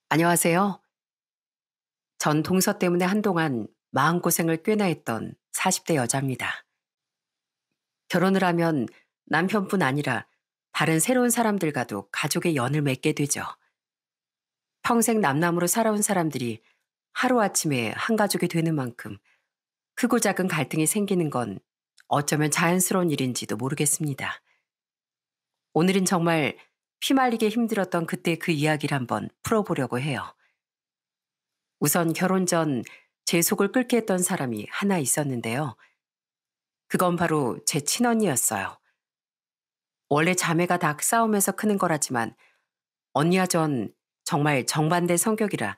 안녕하세요. 전 동서 때문에 한동안 마음고생을 꽤나 했던 40대 여자입니다. 결혼을 하면 남편뿐 아니라 다른 새로운 사람들과도 가족의 연을 맺게 되죠. 평생 남남으로 살아온 사람들이 하루아침에 한 가족이 되는 만큼 크고 작은 갈등이 생기는 건 어쩌면 자연스러운 일인지도 모르겠습니다. 오늘은 정말 피말리게 힘들었던 그때 그 이야기를 한번 풀어보려고 해요. 우선 결혼 전 제 속을 끓게 했던 사람이 하나 있었는데요. 그건 바로 제 친언니였어요. 원래 자매가 다 싸우면서 크는 거라지만 언니와 전 정말 정반대 성격이라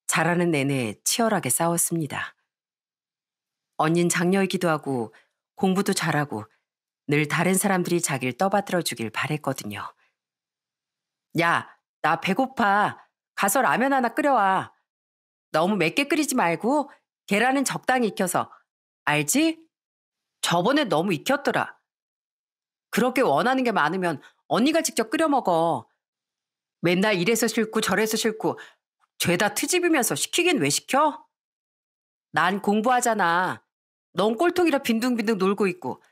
자라는 내내 치열하게 싸웠습니다. 언닌 장녀이기도 하고 공부도 잘하고 늘 다른 사람들이 자기를 떠받들어 주길 바랬거든요. 야, 나 배고파. 가서 라면 하나 끓여와. 너무 맵게 끓이지 말고 계란은 적당히 익혀서. 알지? 저번에 너무 익혔더라. 그렇게 원하는 게 많으면 언니가 직접 끓여 먹어. 맨날 이래서 싫고 저래서 싫고 죄다 트집이면서 시키긴 왜 시켜? 난 공부하잖아. 넌 꼴통이라 빈둥빈둥 놀고 있고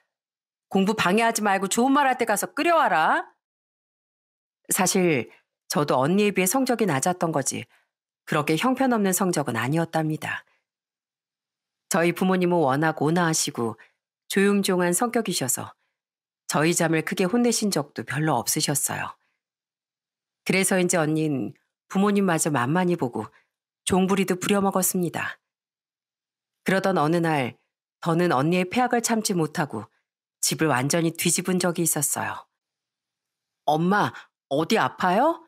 공부 방해하지 말고 좋은 말 할 때 가서 끓여와라. 사실 저도 언니에 비해 성적이 낮았던 거지 그렇게 형편없는 성적은 아니었답니다. 저희 부모님은 워낙 온화하시고 조용조용한 성격이셔서 저희 잠을 크게 혼내신 적도 별로 없으셨어요. 그래서인지 언닌 부모님마저 만만히 보고 종부리도 부려먹었습니다. 그러던 어느 날 더는 언니의 폐악을 참지 못하고 집을 완전히 뒤집은 적이 있었어요. 엄마, 어디 아파요?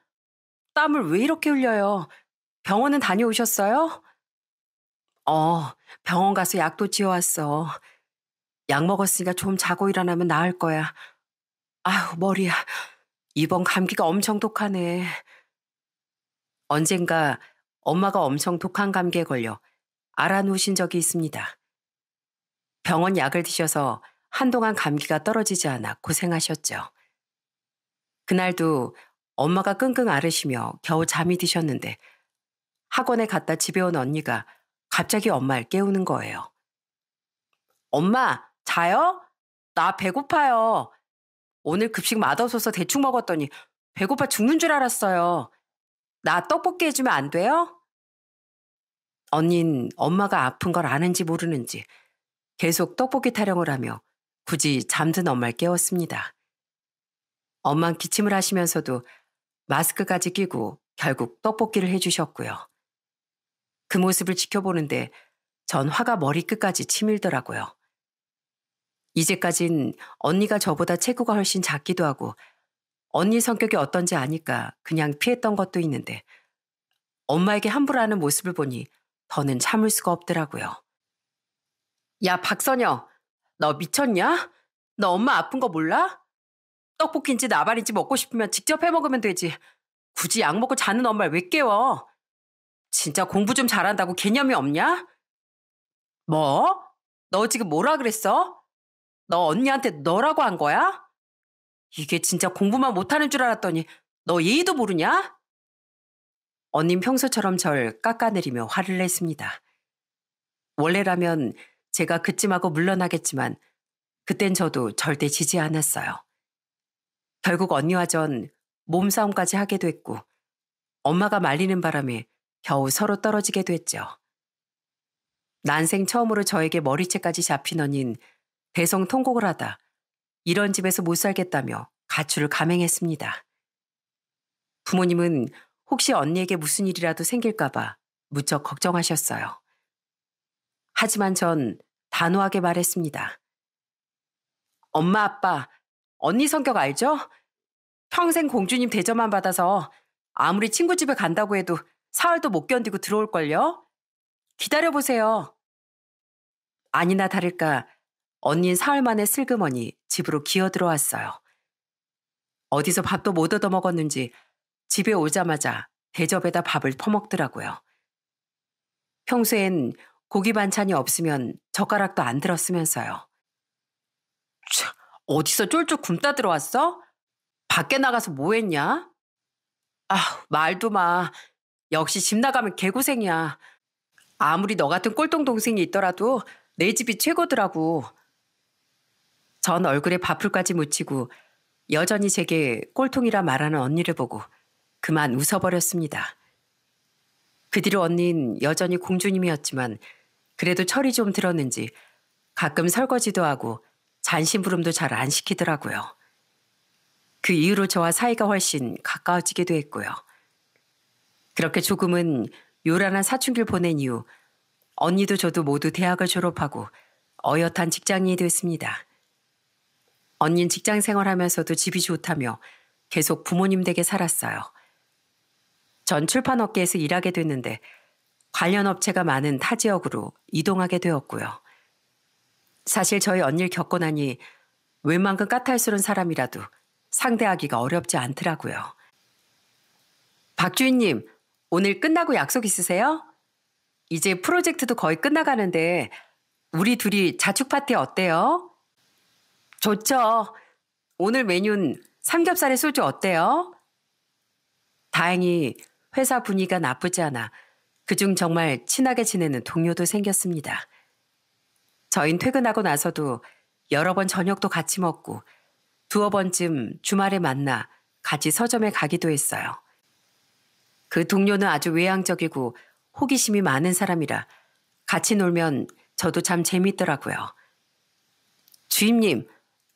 땀을 왜 이렇게 흘려요? 병원은 다녀오셨어요? 어, 병원 가서 약도 지어왔어. 약 먹었으니까 좀 자고 일어나면 나을 거야. 아휴, 머리야. 이번 감기가 엄청 독하네. 언젠가 엄마가 엄청 독한 감기에 걸려 알아누우신 적이 있습니다. 병원 약을 드셔서 한동안 감기가 떨어지지 않아 고생하셨죠. 그날도 엄마가 끙끙 앓으시며 겨우 잠이 드셨는데 학원에 갔다 집에 온 언니가 갑자기 엄마를 깨우는 거예요. 엄마, 자요? 나 배고파요. 오늘 급식 맛없어서 대충 먹었더니 배고파 죽는 줄 알았어요. 나 떡볶이 해주면 안 돼요? 언닌 엄마가 아픈 걸 아는지 모르는지 계속 떡볶이 타령을 하며 굳이 잠든 엄마를 깨웠습니다. 엄만 기침을 하시면서도 마스크까지 끼고 결국 떡볶이를 해주셨고요. 그 모습을 지켜보는데 전 화가 머리끝까지 치밀더라고요. 이제까진 언니가 저보다 체구가 훨씬 작기도 하고 언니 성격이 어떤지 아니까 그냥 피했던 것도 있는데 엄마에게 함부로 하는 모습을 보니 더는 참을 수가 없더라고요. 야, 박선영, 너 미쳤냐? 너 엄마 아픈 거 몰라? 떡볶이인지 나발인지 먹고 싶으면 직접 해 먹으면 되지. 굳이 약 먹고 자는 엄마를 왜 깨워? 진짜 공부 좀 잘한다고 개념이 없냐? 뭐? 너 지금 뭐라 그랬어? 너 언니한테 너라고 한 거야? 이게 진짜 공부만 못하는 줄 알았더니 너 예의도 모르냐? 언닌 평소처럼 절 깎아내리며 화를 냈습니다. 원래라면 제가 그쯤하고 물러나겠지만 그땐 저도 절대 지지 않았어요. 결국 언니와 전 몸싸움까지 하게 됐고 엄마가 말리는 바람에 겨우 서로 떨어지게 됐죠. 난생 처음으로 저에게 머리채까지 잡힌 언닌 대성통곡을 하다 이런 집에서 못 살겠다며 가출을 감행했습니다. 부모님은 혹시 언니에게 무슨 일이라도 생길까봐 무척 걱정하셨어요. 하지만 전 단호하게 말했습니다. 엄마, 아빠, 언니 성격 알죠? 평생 공주님 대접만 받아서 아무리 친구 집에 간다고 해도 사흘도 못 견디고 들어올걸요? 기다려보세요. 아니나 다를까 언닌 사흘 만에 슬그머니 집으로 기어들어왔어요. 어디서 밥도 못 얻어먹었는지 집에 오자마자 대접에다 밥을 퍼먹더라고요. 평소엔 고기 반찬이 없으면 젓가락도 안 들었으면서요. 차, 어디서 쫄쫄 굶다 들어왔어? 밖에 나가서 뭐 했냐? 아, 말도 마. 역시 집 나가면 개고생이야. 아무리 너 같은 꼴통 동생이 있더라도 내 집이 최고더라고. 전 얼굴에 밥풀까지 묻히고 여전히 제게 꼴통이라 말하는 언니를 보고 그만 웃어버렸습니다. 그 뒤로 언니는 여전히 공주님이었지만 그래도 철이 좀 들었는지 가끔 설거지도 하고 잔심부름도 잘 안 시키더라고요. 그 이후로 저와 사이가 훨씬 가까워지기도 했고요. 그렇게 조금은 요란한 사춘기를 보낸 이후 언니도 저도 모두 대학을 졸업하고 어엿한 직장인이 됐습니다. 언니는 직장 생활하면서도 집이 좋다며 계속 부모님 댁에 살았어요. 전 출판업계에서 일하게 됐는데 관련 업체가 많은 타 지역으로 이동하게 되었고요. 사실 저희 언니를 겪고 나니 웬만큼 까탈스러운 사람이라도 상대하기가 어렵지 않더라고요. 박 주인님, 오늘 끝나고 약속 있으세요? 이제 프로젝트도 거의 끝나가는데 우리 둘이 자축 파티 어때요? 좋죠. 오늘 메뉴는 삼겹살에 소주 어때요? 다행히 회사 분위기가 나쁘지 않아 그중 정말 친하게 지내는 동료도 생겼습니다. 저흰 퇴근하고 나서도 여러 번 저녁도 같이 먹고 두어 번쯤 주말에 만나 같이 서점에 가기도 했어요. 그 동료는 아주 외향적이고 호기심이 많은 사람이라 같이 놀면 저도 참 재밌더라고요. 주임님,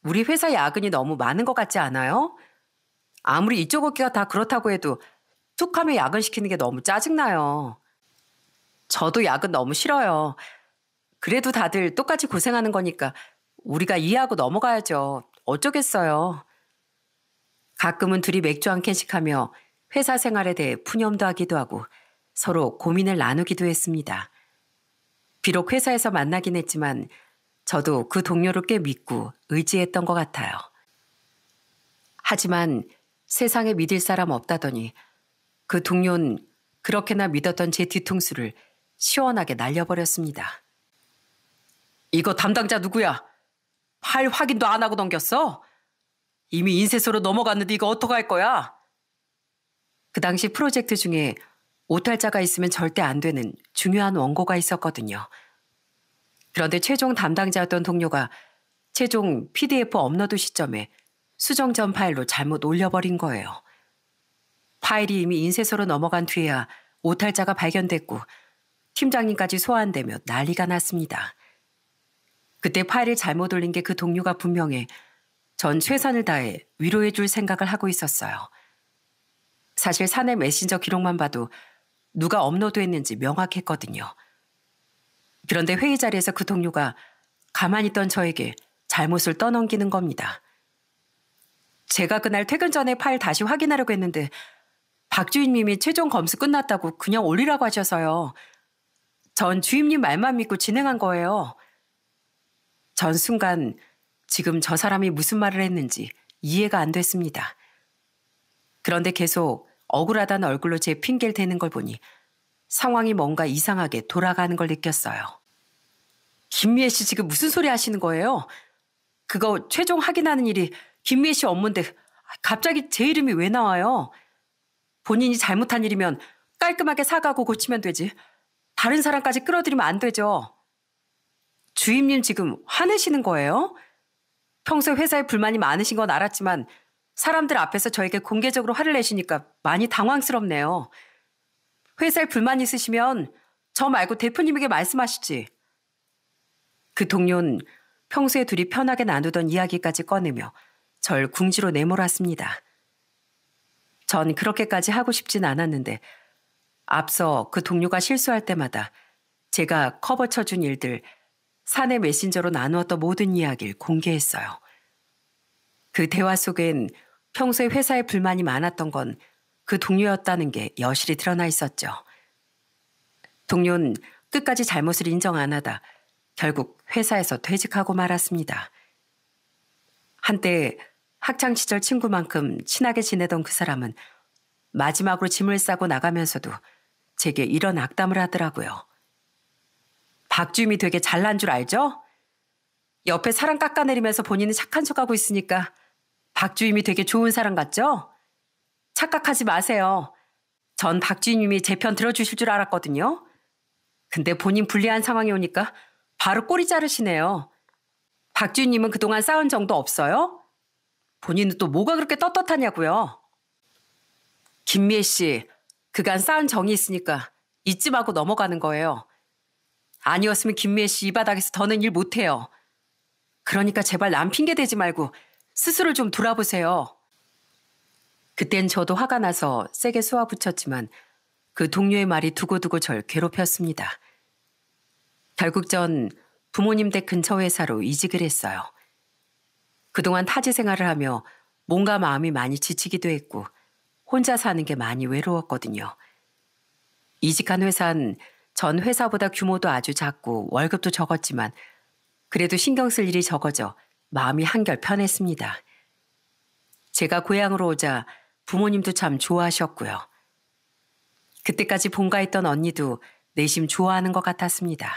우리 회사 야근이 너무 많은 것 같지 않아요? 아무리 이쪽 업계가 다 그렇다고 해도 툭 하면 야근시키는 게 너무 짜증나요. 저도 야근 너무 싫어요. 그래도 다들 똑같이 고생하는 거니까 우리가 이해하고 넘어가야죠. 어쩌겠어요. 가끔은 둘이 맥주 한 캔씩 하며 회사 생활에 대해 푸념도 하기도 하고 서로 고민을 나누기도 했습니다. 비록 회사에서 만나긴 했지만 저도 그 동료를 꽤 믿고 의지했던 것 같아요. 하지만 세상에 믿을 사람 없다더니 그 동료는 그렇게나 믿었던 제 뒤통수를 시원하게 날려버렸습니다. 이거 담당자 누구야? 파일 확인도 안 하고 넘겼어? 이미 인쇄소로 넘어갔는데 이거 어떡할 거야? 그 당시 프로젝트 중에 오탈자가 있으면 절대 안 되는 중요한 원고가 있었거든요. 그런데 최종 담당자였던 동료가 최종 PDF 업로드 시점에 수정 전 파일로 잘못 올려버린 거예요. 파일이 이미 인쇄소로 넘어간 뒤에야 오탈자가 발견됐고 팀장님까지 소환되며 난리가 났습니다. 그때 파일을 잘못 올린 게 그 동료가 분명해 전 최선을 다해 위로해 줄 생각을 하고 있었어요. 사실 사내 메신저 기록만 봐도 누가 업로드했는지 명확했거든요. 그런데 회의 자리에서 그 동료가 가만히 있던 저에게 잘못을 떠넘기는 겁니다. 제가 그날 퇴근 전에 파일 다시 확인하려고 했는데 박 주임님이 최종 검수 끝났다고 그냥 올리라고 하셔서요. 전 주임님 말만 믿고 진행한 거예요. 전 순간 지금 저 사람이 무슨 말을 했는지 이해가 안 됐습니다. 그런데 계속 억울하다는 얼굴로 제 핑계를 대는 걸 보니 상황이 뭔가 이상하게 돌아가는 걸 느꼈어요. 김미애 씨 지금 무슨 소리 하시는 거예요? 그거 최종 확인하는 일이 김미애 씨 업무인데 갑자기 제 이름이 왜 나와요? 본인이 잘못한 일이면 깔끔하게 사과하고 고치면 되지. 다른 사람까지 끌어들이면 안 되죠. 주임님 지금 화내시는 거예요? 평소 회사에 불만이 많으신 건 알았지만 사람들 앞에서 저에게 공개적으로 화를 내시니까 많이 당황스럽네요. 회사에 불만 있으시면 저 말고 대표님에게 말씀하시지. 그 동료는 평소에 둘이 편하게 나누던 이야기까지 꺼내며 절 궁지로 내몰았습니다. 전 그렇게까지 하고 싶진 않았는데 앞서 그 동료가 실수할 때마다 제가 커버 쳐준 일들, 사내 메신저로 나누었던 모든 이야기를 공개했어요. 그 대화 속엔 평소에 회사에 불만이 많았던 건 그 동료였다는 게 여실히 드러나 있었죠. 동료는 끝까지 잘못을 인정 안 하다 결국 회사에서 퇴직하고 말았습니다. 한때 학창시절 친구만큼 친하게 지내던 그 사람은 마지막으로 짐을 싸고 나가면서도 제게 이런 악담을 하더라고요. 박주임이 되게 잘난 줄 알죠? 옆에 사람 깎아내리면서 본인은 착한 척하고 있으니까 박주임이 되게 좋은 사람 같죠? 착각하지 마세요. 전 박주임님이 제 편 들어주실 줄 알았거든요. 근데 본인 불리한 상황이 오니까 바로 꼬리 자르시네요. 박주임님은 그동안 쌓은 정도 없어요? 본인은 또 뭐가 그렇게 떳떳하냐고요. 김미애 씨, 그간 쌓은 정이 있으니까 잊지 말고 넘어가는 거예요. 아니었으면 김미애 씨 이 바닥에서 더는 일 못해요. 그러니까 제발 남 핑계 대지 말고 스스로 좀 돌아보세요. 그땐 저도 화가 나서 세게 쏘아붙였지만 그 동료의 말이 두고두고 절 괴롭혔습니다. 결국 전 부모님 댁 근처 회사로 이직을 했어요. 그동안 타지 생활을 하며 몸과 마음이 많이 지치기도 했고 혼자 사는 게 많이 외로웠거든요. 이직한 회사는 전 회사보다 규모도 아주 작고 월급도 적었지만 그래도 신경 쓸 일이 적어져 마음이 한결 편했습니다. 제가 고향으로 오자 부모님도 참 좋아하셨고요. 그때까지 본가했던 언니도 내심 좋아하는 것 같았습니다.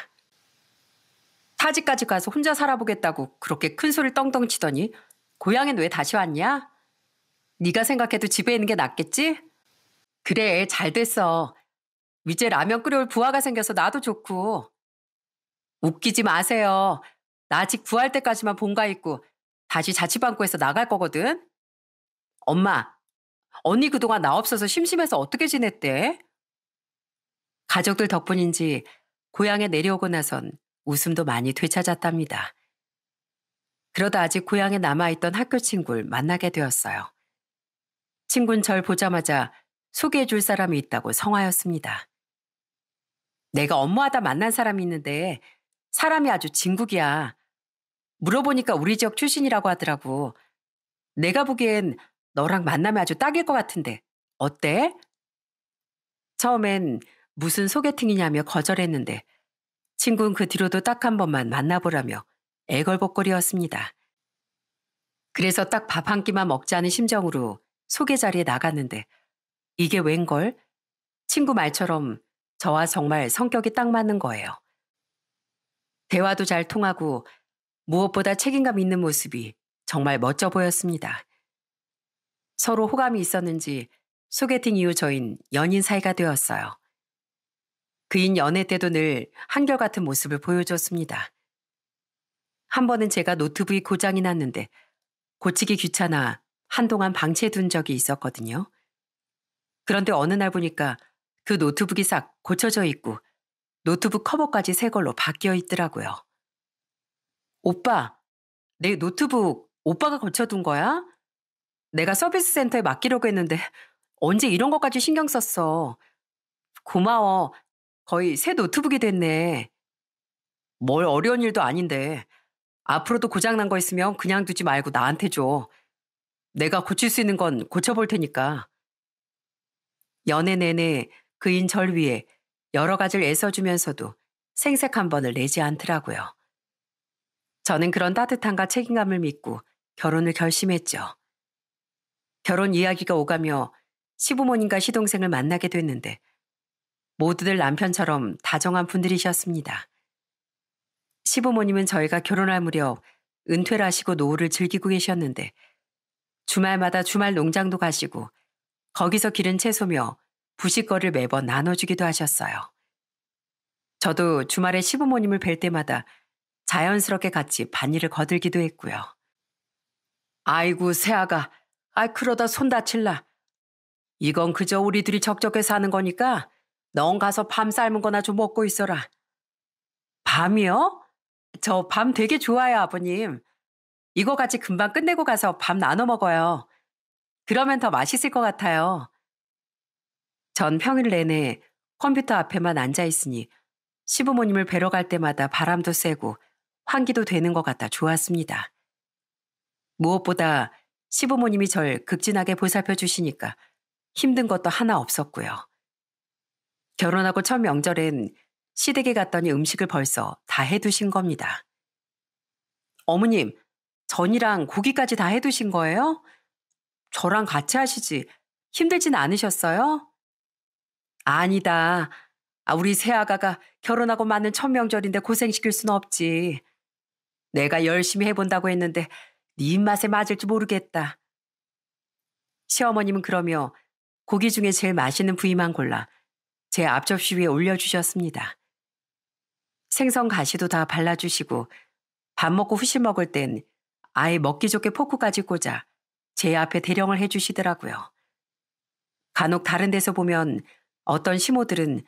타지까지 가서 혼자 살아보겠다고 그렇게 큰 소리를 떵떵 치더니 고향엔 왜 다시 왔냐? 네가 생각해도 집에 있는 게 낫겠지? 그래, 잘 됐어. 이제 라면 끓여올 부하가 생겨서 나도 좋고. 웃기지 마세요. 나 아직 구할 때까지만 본가 있고 다시 자취방구에서 나갈 거거든. 엄마, 언니 그동안 나 없어서 심심해서 어떻게 지냈대? 가족들 덕분인지 고향에 내려오고 나선 웃음도 많이 되찾았답니다. 그러다 아직 고향에 남아있던 학교 친구를 만나게 되었어요. 친구는 절 보자마자 소개해 줄 사람이 있다고 성화였습니다. 내가 업무하다 만난 사람이 있는데 사람이 아주 진국이야. 물어보니까 우리 지역 출신이라고 하더라고. 내가 보기엔 너랑 만나면 아주 딱일 것 같은데 어때? 처음엔 무슨 소개팅이냐며 거절했는데 친구는 그 뒤로도 딱 한 번만 만나보라며 애걸복걸이었습니다. 그래서 딱 밥 한 끼만 먹자는 심정으로 소개 자리에 나갔는데 이게 웬걸? 친구 말처럼 저와 정말 성격이 딱 맞는 거예요. 대화도 잘 통하고 무엇보다 책임감 있는 모습이 정말 멋져 보였습니다. 서로 호감이 있었는지 소개팅 이후 저흰 연인 사이가 되었어요. 그인 연애 때도 늘 한결같은 모습을 보여줬습니다. 한 번은 제가 노트북이 고장이 났는데 고치기 귀찮아 한동안 방치해둔 적이 있었거든요. 그런데 어느 날 보니까 그 노트북이 싹 고쳐져 있고 노트북 커버까지 새 걸로 바뀌어 있더라고요. 오빠, 내 노트북 오빠가 고쳐둔 거야? 내가 서비스 센터에 맡기려고 했는데 언제 이런 것까지 신경 썼어. 고마워. 거의 새 노트북이 됐네. 뭘 어려운 일도 아닌데. 앞으로도 고장난 거 있으면 그냥 두지 말고 나한테 줘. 내가 고칠 수 있는 건 고쳐볼 테니까. 연애 내내 그인 절 위해 여러 가지를 애써주면서도 생색 한 번을 내지 않더라고요. 저는 그런 따뜻함과 책임감을 믿고 결혼을 결심했죠. 결혼 이야기가 오가며 시부모님과 시동생을 만나게 됐는데 모두들 남편처럼 다정한 분들이셨습니다. 시부모님은 저희가 결혼할 무렵 은퇴를 하시고 노후를 즐기고 계셨는데 주말마다 주말 농장도 가시고 거기서 기른 채소며 부식거리를 매번 나눠주기도 하셨어요. 저도 주말에 시부모님을 뵐 때마다 자연스럽게 같이 반일을 거들기도 했고요. 아이고 새아가, 그러다 손 다칠라. 이건 그저 우리 둘이 적적해서 하는 거니까 넌 가서 밤 삶은 거나 좀 먹고 있어라. 밤이요? 저 밤 되게 좋아요, 아버님. 이거 같이 금방 끝내고 가서 밥 나눠 먹어요. 그러면 더 맛있을 것 같아요. 전 평일 내내 컴퓨터 앞에만 앉아 있으니 시부모님을 뵈러 갈 때마다 바람도 쐬고 환기도 되는 것 같아 좋았습니다. 무엇보다 시부모님이 절 극진하게 보살펴 주시니까 힘든 것도 하나 없었고요. 결혼하고 첫 명절엔 시댁에 갔더니 음식을 벌써 다 해두신 겁니다. 어머님, 전이랑 고기까지 다 해두신 거예요? 저랑 같이 하시지 힘들진 않으셨어요? 아니다. 우리 새아가가 결혼하고 맞는 첫 명절인데 고생시킬 순 없지. 내가 열심히 해본다고 했는데 네 입맛에 맞을지 모르겠다. 시어머님은 그러며 고기 중에 제일 맛있는 부위만 골라 제 앞접시 위에 올려주셨습니다. 생선 가시도 다 발라주시고 밥 먹고 후식 먹을 땐 아예 먹기 좋게 포크까지 꽂아 제 앞에 대령을 해주시더라고요. 간혹 다른 데서 보면 어떤 시모들은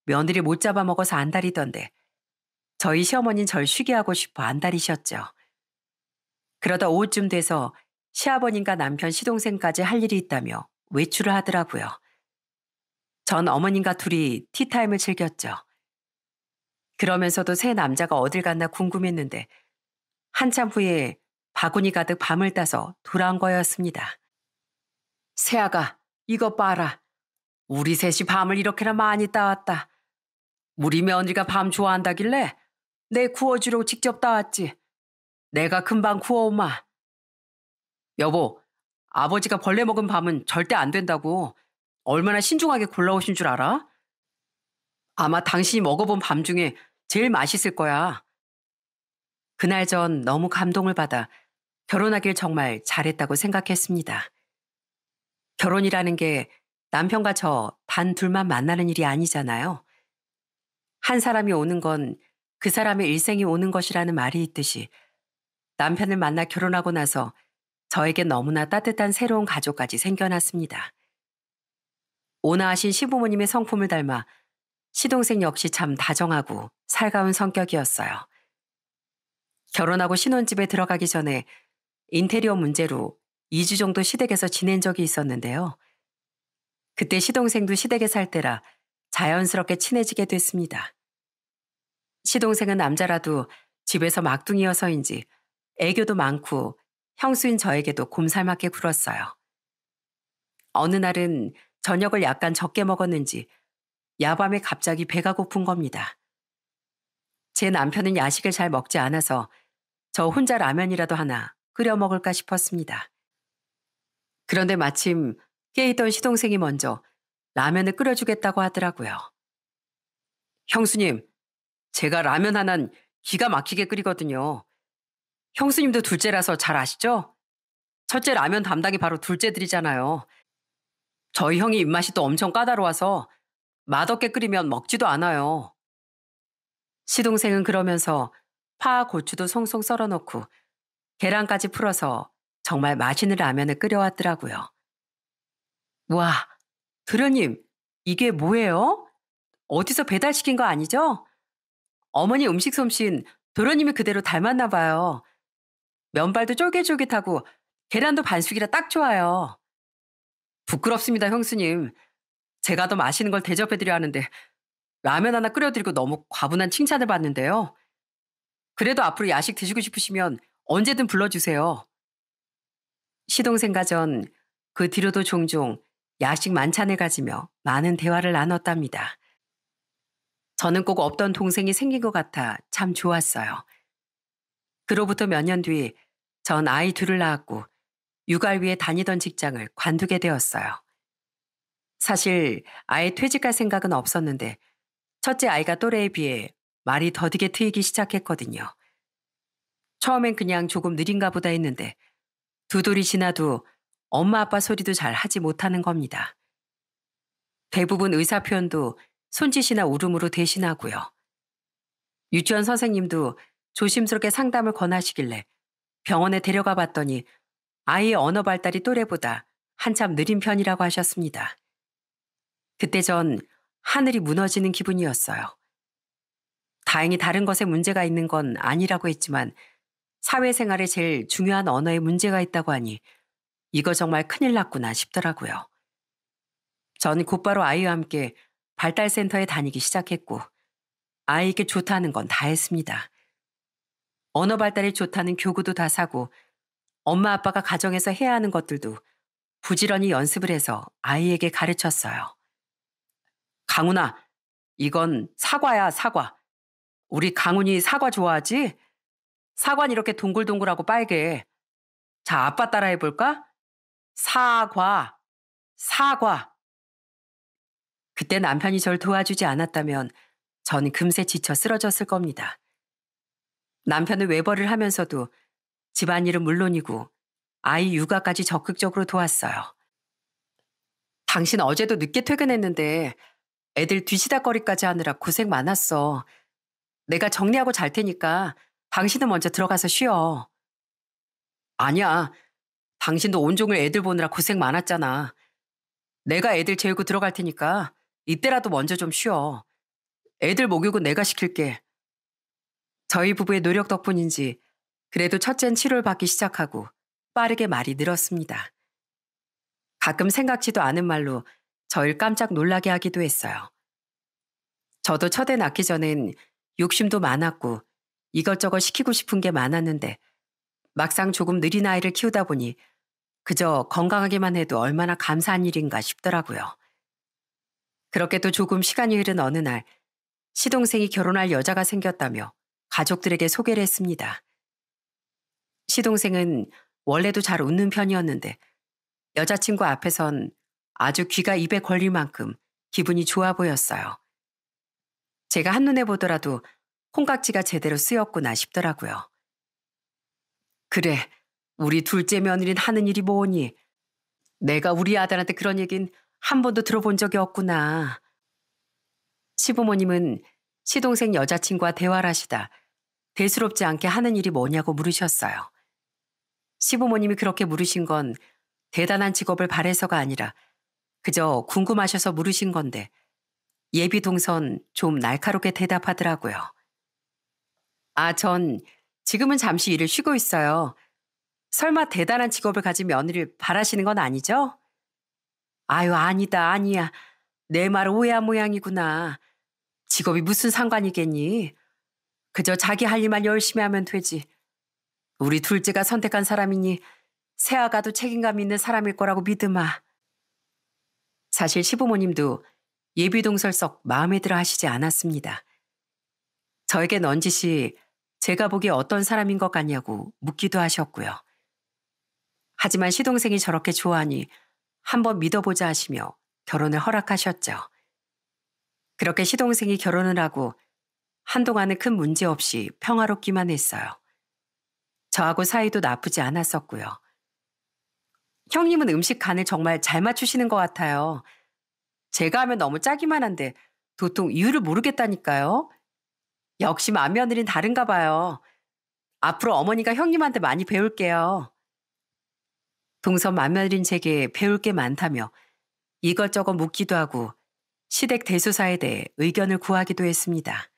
며느리 못 잡아먹어서 안달이던데 저희 시어머니는 절 쉬게 하고 싶어 안달이셨죠. 그러다 오후쯤 돼서 시아버님과 남편 시동생까지 할 일이 있다며 외출을 하더라고요. 전 어머님과 둘이 티타임을 즐겼죠. 그러면서도 새 남자가 어딜 갔나 궁금했는데 한참 후에 바구니 가득 밤을 따서 돌아온 거였습니다. 새아가 이것 봐라. 우리 셋이 밤을 이렇게나 많이 따왔다. 우리 며느리가 밤 좋아한다길래 내 구워주려고 직접 따왔지. 내가 금방 구워오마. 여보, 아버지가 벌레 먹은 밤은 절대 안 된다고. 얼마나 신중하게 골라오신 줄 알아? 아마 당신이 먹어본 밤 중에 제일 맛있을 거야. 그날 전 너무 감동을 받아 결혼하길 정말 잘했다고 생각했습니다. 결혼이라는 게 남편과 저 단 둘만 만나는 일이 아니잖아요. 한 사람이 오는 건 그 사람의 일생이 오는 것이라는 말이 있듯이 남편을 만나 결혼하고 나서 저에게 너무나 따뜻한 새로운 가족까지 생겨났습니다. 온화하신 시부모님의 성품을 닮아 시동생 역시 참 다정하고 살가운 성격이었어요. 결혼하고 신혼집에 들어가기 전에 인테리어 문제로 2주 정도 시댁에서 지낸 적이 있었는데요. 그때 시동생도 시댁에 살 때라 자연스럽게 친해지게 됐습니다. 시동생은 남자라도 집에서 막둥이여서인지 애교도 많고 형수인 저에게도 곰살맞게 굴었어요. 어느 날은 저녁을 약간 적게 먹었는지 야밤에 갑자기 배가 고픈 겁니다. 제 남편은 야식을 잘 먹지 않아서 저 혼자 라면이라도 하나 끓여 먹을까 싶었습니다. 그런데 마침 깨있던 시동생이 먼저 라면을 끓여주겠다고 하더라고요. 형수님, 제가 라면 하나는 기가 막히게 끓이거든요. 형수님도 둘째라서 잘 아시죠? 첫째 라면 담당이 바로 둘째들이잖아요. 저희 형이 입맛이 또 엄청 까다로워서 맛없게 끓이면 먹지도 않아요. 시동생은 그러면서 파와 고추도 송송 썰어놓고 계란까지 풀어서 정말 맛있는 라면을 끓여왔더라고요. 와, 도련님, 이게 뭐예요? 어디서 배달시킨 거 아니죠? 어머니 음식 솜씨는 도련님이 그대로 닮았나 봐요. 면발도 쫄깃쫄깃하고 계란도 반숙이라 딱 좋아요. 부끄럽습니다, 형수님. 제가 더 맛있는 걸 대접해드려 하는데 라면 하나 끓여드리고 너무 과분한 칭찬을 받는데요. 그래도 앞으로 야식 드시고 싶으시면 언제든 불러주세요. 시동생과 전 그 뒤로도 종종 야식 만찬을 가지며 많은 대화를 나눴답니다. 저는 꼭 없던 동생이 생긴 것 같아 참 좋았어요. 그로부터 몇 년 뒤 전 아이 둘을 낳았고 육아를 위해 다니던 직장을 관두게 되었어요. 사실 아예 퇴직할 생각은 없었는데 첫째 아이가 또래에 비해 말이 더디게 트이기 시작했거든요. 처음엔 그냥 조금 느린가 보다 했는데 두 돌이 지나도 엄마 아빠 소리도 잘 하지 못하는 겁니다. 대부분 의사 표현도 손짓이나 울음으로 대신하고요. 유치원 선생님도 조심스럽게 상담을 권하시길래 병원에 데려가 봤더니 아이의 언어 발달이 또래보다 한참 느린 편이라고 하셨습니다. 그때 전 하늘이 무너지는 기분이었어요. 다행히 다른 것에 문제가 있는 건 아니라고 했지만 사회생활에 제일 중요한 언어에 문제가 있다고 하니 이거 정말 큰일 났구나 싶더라고요. 전 곧바로 아이와 함께 발달센터에 다니기 시작했고 아이에게 좋다는 건 다 했습니다. 언어 발달이 좋다는 교구도 다 사고 엄마 아빠가 가정에서 해야 하는 것들도 부지런히 연습을 해서 아이에게 가르쳤어요. 강훈아, 이건 사과야, 사과. 우리 강훈이 사과 좋아하지? 사과는 이렇게 동글동글하고 빨개. 자, 아빠 따라 해볼까? 사과, 사과. 그때 남편이 절 도와주지 않았다면 전 금세 지쳐 쓰러졌을 겁니다. 남편은 외벌이를 하면서도 집안일은 물론이고 아이 육아까지 적극적으로 도왔어요. 당신 어제도 늦게 퇴근했는데 애들 뒤치다거리까지 하느라 고생 많았어. 내가 정리하고 잘 테니까 당신은 먼저 들어가서 쉬어. 아니야. 당신도 온종일 애들 보느라 고생 많았잖아. 내가 애들 재우고 들어갈 테니까 이때라도 먼저 좀 쉬어. 애들 목욕은 내가 시킬게. 저희 부부의 노력 덕분인지 그래도 첫째는 치료를 받기 시작하고 빠르게 말이 늘었습니다. 가끔 생각지도 않은 말로 저를 깜짝 놀라게 하기도 했어요. 저도 첫애 낳기 전엔 욕심도 많았고 이것저것 시키고 싶은 게 많았는데 막상 조금 느린 아이를 키우다 보니 그저 건강하기만 해도 얼마나 감사한 일인가 싶더라고요. 그렇게 또 조금 시간이 흐른 어느 날 시동생이 결혼할 여자가 생겼다며 가족들에게 소개를 했습니다. 시동생은 원래도 잘 웃는 편이었는데 여자친구 앞에선 아주 귀가 입에 걸릴 만큼 기분이 좋아 보였어요. 제가 한눈에 보더라도 콩깍지가 제대로 쓰였구나 싶더라고요. 그래, 우리 둘째 며느린 하는 일이 뭐니? 내가 우리 아들한테 그런 얘긴 한 번도 들어본 적이 없구나. 시부모님은 시동생 여자친구와 대화를 하시다 대수롭지 않게 하는 일이 뭐냐고 물으셨어요. 시부모님이 그렇게 물으신 건 대단한 직업을 바래서가 아니라 그저 궁금하셔서 물으신 건데 예비 동선 좀 날카롭게 대답하더라고요. 아, 전 지금은 잠시 일을 쉬고 있어요. 설마 대단한 직업을 가진 며느리를 바라시는 건 아니죠? 아유, 아니다, 아니야. 내 말 오해한 모양이구나. 직업이 무슨 상관이겠니? 그저 자기 할 일만 열심히 하면 되지. 우리 둘째가 선택한 사람이니 새아가도 책임감 있는 사람일 거라고 믿으마. 사실 시부모님도 예비동설 썩 마음에 들어 하시지 않았습니다. 저에게 넌지시 제가 보기에 어떤 사람인 것 같냐고 묻기도 하셨고요. 하지만 시동생이 저렇게 좋아하니 한번 믿어보자 하시며 결혼을 허락하셨죠. 그렇게 시동생이 결혼을 하고 한동안은 큰 문제 없이 평화롭기만 했어요. 저하고 사이도 나쁘지 않았었고요. 형님은 음식 간을 정말 잘 맞추시는 것 같아요. 제가 하면 너무 짜기만 한데 도통 이유를 모르겠다니까요. 역시 맏며느리는 다른가 봐요. 앞으로 어머니가 형님한테 많이 배울게요. 동선 맏며느린 제게 배울 게 많다며 이것저것 묻기도 하고 시댁 대소사에 대해 의견을 구하기도 했습니다.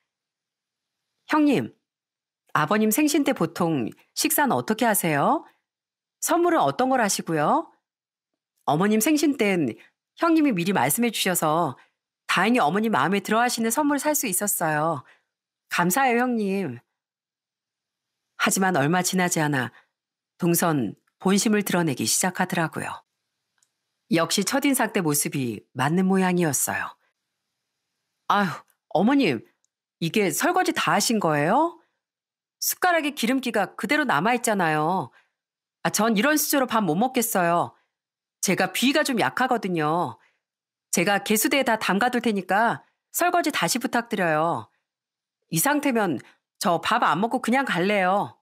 형님, 아버님 생신 때 보통 식사는 어떻게 하세요? 선물은 어떤 걸 하시고요? 어머님 생신 땐 형님이 미리 말씀해 주셔서 다행히 어머니 마음에 들어 하시는 선물 살 수 있었어요. 감사해요, 형님. 하지만 얼마 지나지 않아 동선 본심을 드러내기 시작하더라고요. 역시 첫인상 때 모습이 맞는 모양이었어요. 아휴, 어머님, 이게 설거지 다 하신 거예요? 숟가락에 기름기가 그대로 남아있잖아요. 아, 전 이런 수저로 밥 못 먹겠어요. 제가 비위가 좀 약하거든요. 제가 개수대에 다 담가둘 테니까 설거지 다시 부탁드려요. 이 상태면 저 밥 안 먹고 그냥 갈래요.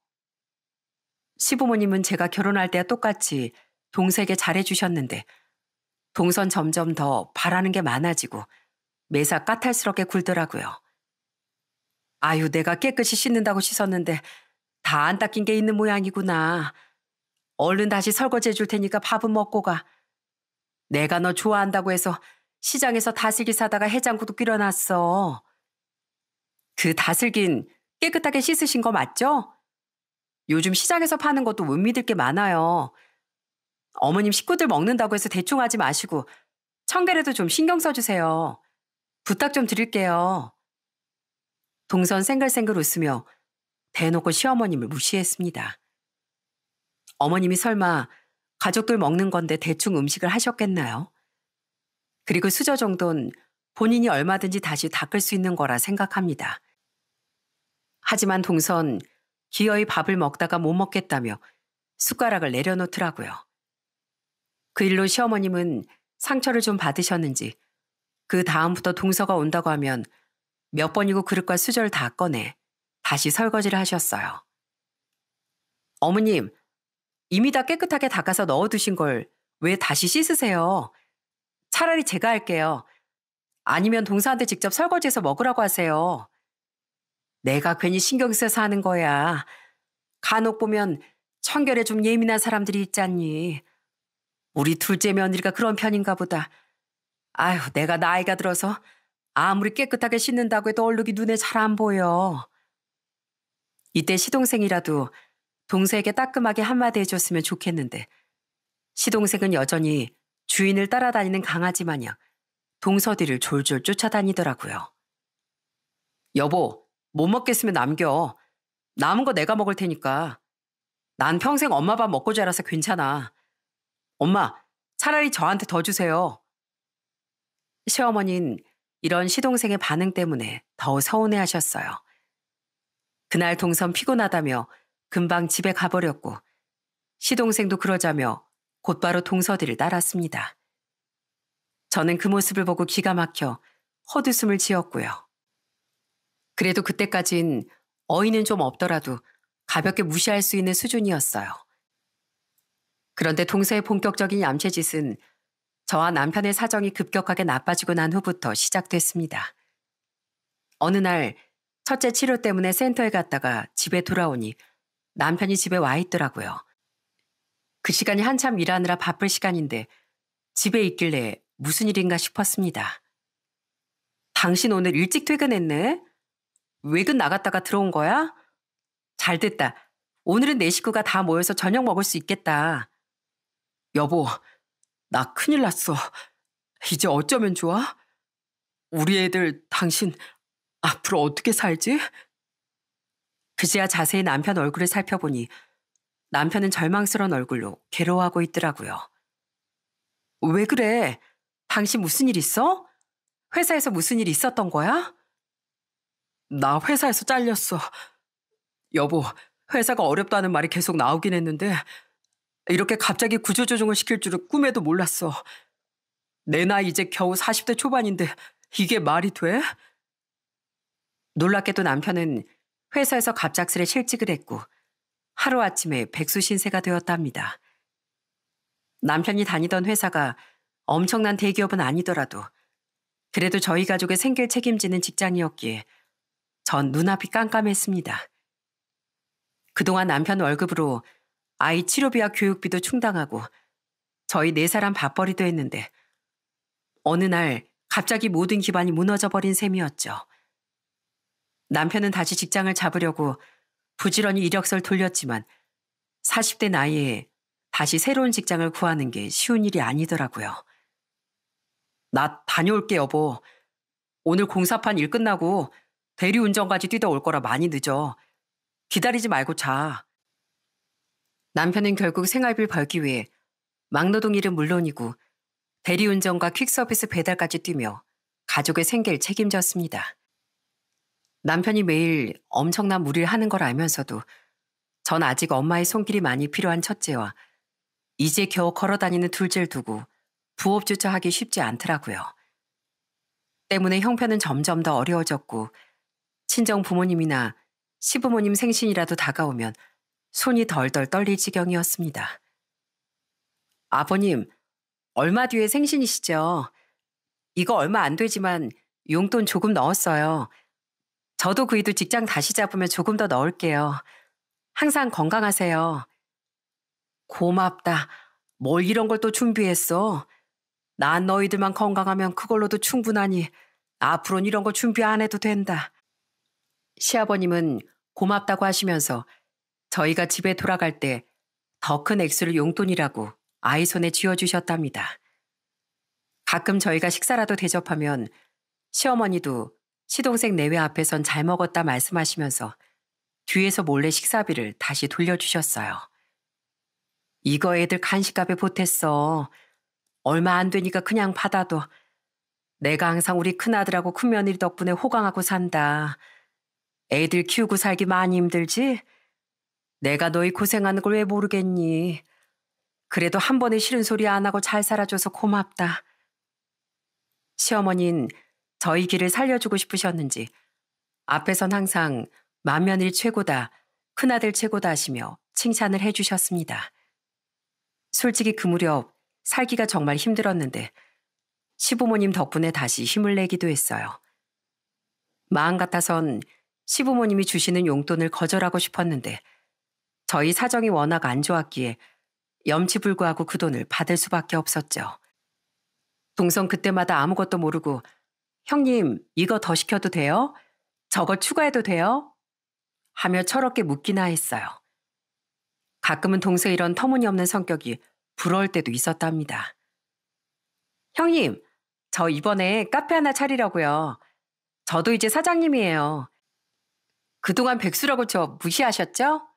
시부모님은 제가 결혼할 때와 똑같이 동생에게 잘해주셨는데 동선 점점 더 바라는 게 많아지고 매사 까탈스럽게 굴더라고요. 아유, 내가 깨끗이 씻는다고 씻었는데 다 안 닦인 게 있는 모양이구나. 얼른 다시 설거지 해줄 테니까 밥은 먹고 가. 내가 너 좋아한다고 해서 시장에서 다슬기 사다가 해장국도 끓여놨어. 그 다슬긴 깨끗하게 씻으신 거 맞죠? 요즘 시장에서 파는 것도 못 믿을 게 많아요. 어머님 식구들 먹는다고 해서 대충 하지 마시고 청결에도 좀 신경 써주세요. 부탁 좀 드릴게요. 동선 생글생글 웃으며 대놓고 시어머님을 무시했습니다. 어머님이 설마 가족들 먹는 건데 대충 음식을 하셨겠나요? 그리고 수저 정도는 본인이 얼마든지 다시 닦을 수 있는 거라 생각합니다. 하지만 동선 기어이 밥을 먹다가 못 먹겠다며 숟가락을 내려놓더라고요. 그 일로 시어머님은 상처를 좀 받으셨는지 그 다음부터 동서가 온다고 하면 몇 번이고 그릇과 수저를 다 꺼내 다시 설거지를 하셨어요. 어머님, 이미 다 깨끗하게 닦아서 넣어두신 걸 왜 다시 씻으세요? 차라리 제가 할게요. 아니면 동서한테 직접 설거지해서 먹으라고 하세요. 내가 괜히 신경 써서 하는 거야. 간혹 보면 청결에 좀 예민한 사람들이 있잖니. 우리 둘째 며느리가 그런 편인가 보다. 아휴, 내가 나이가 들어서 아무리 깨끗하게 씻는다고 해도 얼룩이 눈에 잘 안 보여. 이때 시동생이라도 동서에게 따끔하게 한마디 해줬으면 좋겠는데 시동생은 여전히 주인을 따라다니는 강아지 마냥 동서 뒤를 졸졸 쫓아다니더라고요. 여보, 못 먹겠으면 남겨. 남은 거 내가 먹을 테니까. 난 평생 엄마 밥 먹고 자라서 괜찮아. 엄마, 차라리 저한테 더 주세요. 시어머니는 이런 시동생의 반응 때문에 더 서운해하셨어요. 그날 동선 피곤하다며 금방 집에 가버렸고 시동생도 그러자며 곧바로 동서들을 따랐습니다. 저는 그 모습을 보고 기가 막혀 헛웃음을 지었고요. 그래도 그때까진 어이는 좀 없더라도 가볍게 무시할 수 있는 수준이었어요. 그런데 동서의 본격적인 얌체짓은 저와 남편의 사정이 급격하게 나빠지고 난 후부터 시작됐습니다. 어느 날 첫째 치료 때문에 센터에 갔다가 집에 돌아오니 남편이 집에 와 있더라고요. 그 시간이 한참 일하느라 바쁠 시간인데 집에 있길래 무슨 일인가 싶었습니다. 당신 오늘 일찍 퇴근했네? 외근 나갔다가 들어온 거야? 잘 됐다. 오늘은 내 식구가 다 모여서 저녁 먹을 수 있겠다. 여보, 나 큰일 났어. 이제 어쩌면 좋아? 우리 애들 당신 앞으로 어떻게 살지? 그제야 자세히 남편 얼굴을 살펴보니 남편은 절망스러운 얼굴로 괴로워하고 있더라고요. 왜 그래? 당신 무슨 일 있어? 회사에서 무슨 일 있었던 거야? 나 회사에서 잘렸어. 여보, 회사가 어렵다는 말이 계속 나오긴 했는데 이렇게 갑자기 구조조정을 시킬 줄은 꿈에도 몰랐어. 내 나이 이제 겨우 40대 초반인데 이게 말이 돼? 놀랍게도 남편은 회사에서 갑작스레 실직을 했고 하루아침에 백수 신세가 되었답니다. 남편이 다니던 회사가 엄청난 대기업은 아니더라도 그래도 저희 가족의 생계를 책임지는 직장이었기에 전 눈앞이 깜깜했습니다. 그동안 남편 월급으로 아이 치료비와 교육비도 충당하고 저희 4사람 밥벌이도 했는데 어느 날 갑자기 모든 기반이 무너져버린 셈이었죠. 남편은 다시 직장을 잡으려고 부지런히 이력서를 돌렸지만 40대 나이에 다시 새로운 직장을 구하는 게 쉬운 일이 아니더라고요. 나 다녀올게 여보. 오늘 공사판 일 끝나고 대리운전까지 뛰다 올 거라 많이 늦어. 기다리지 말고 자. 남편은 결국 생활비를 벌기 위해 막노동 일은 물론이고 대리운전과 퀵서비스 배달까지 뛰며 가족의 생계를 책임졌습니다. 남편이 매일 엄청난 무리를 하는 걸 알면서도 전 아직 엄마의 손길이 많이 필요한 첫째와 이제 겨우 걸어다니는 둘째를 두고 부업조차 하기 쉽지 않더라고요. 때문에 형편은 점점 더 어려워졌고 친정 부모님이나 시부모님 생신이라도 다가오면 손이 덜덜 떨릴 지경이었습니다. 아버님, 얼마 뒤에 생신이시죠? 이거 얼마 안 되지만 용돈 조금 넣었어요. 저도 그이도 직장 다시 잡으면 조금 더 넣을게요. 항상 건강하세요. 고맙다. 뭘 이런 걸 또 준비했어? 난 너희들만 건강하면 그걸로도 충분하니 앞으로는 이런 거 준비 안 해도 된다. 시아버님은 고맙다고 하시면서 저희가 집에 돌아갈 때 더 큰 액수를 용돈이라고 아이 손에 쥐어주셨답니다. 가끔 저희가 식사라도 대접하면 시어머니도 시동생 내외 앞에선 잘 먹었다 말씀하시면서 뒤에서 몰래 식사비를 다시 돌려주셨어요. 이거 애들 간식값에 보탰어. 얼마 안 되니까 그냥 받아도. 내가 항상 우리 큰아들하고 큰며느리 덕분에 호강하고 산다. 애들 키우고 살기 많이 힘들지? 내가 너희 고생하는 걸 왜 모르겠니? 그래도 한 번에 싫은 소리 안 하고 잘 살아줘서 고맙다. 시어머니는 저희 길을 살려주고 싶으셨는지 앞에선 항상 맏며느리 최고다, 큰아들 최고다 하시며 칭찬을 해주셨습니다. 솔직히 그 무렵 살기가 정말 힘들었는데 시부모님 덕분에 다시 힘을 내기도 했어요. 마음 같아선 시부모님이 주시는 용돈을 거절하고 싶었는데 저희 사정이 워낙 안 좋았기에 염치불구하고 그 돈을 받을 수밖에 없었죠. 동선 그때마다 아무것도 모르고 형님 이거 더 시켜도 돼요? 저거 추가해도 돼요? 하며 철없게 묻기나 했어요. 가끔은 동서 이런 터무니없는 성격이 부러울 때도 있었답니다. 형님, 저 이번에 카페 하나 차리려고요. 저도 이제 사장님이에요. 그동안 백수라고 저 무시하셨죠?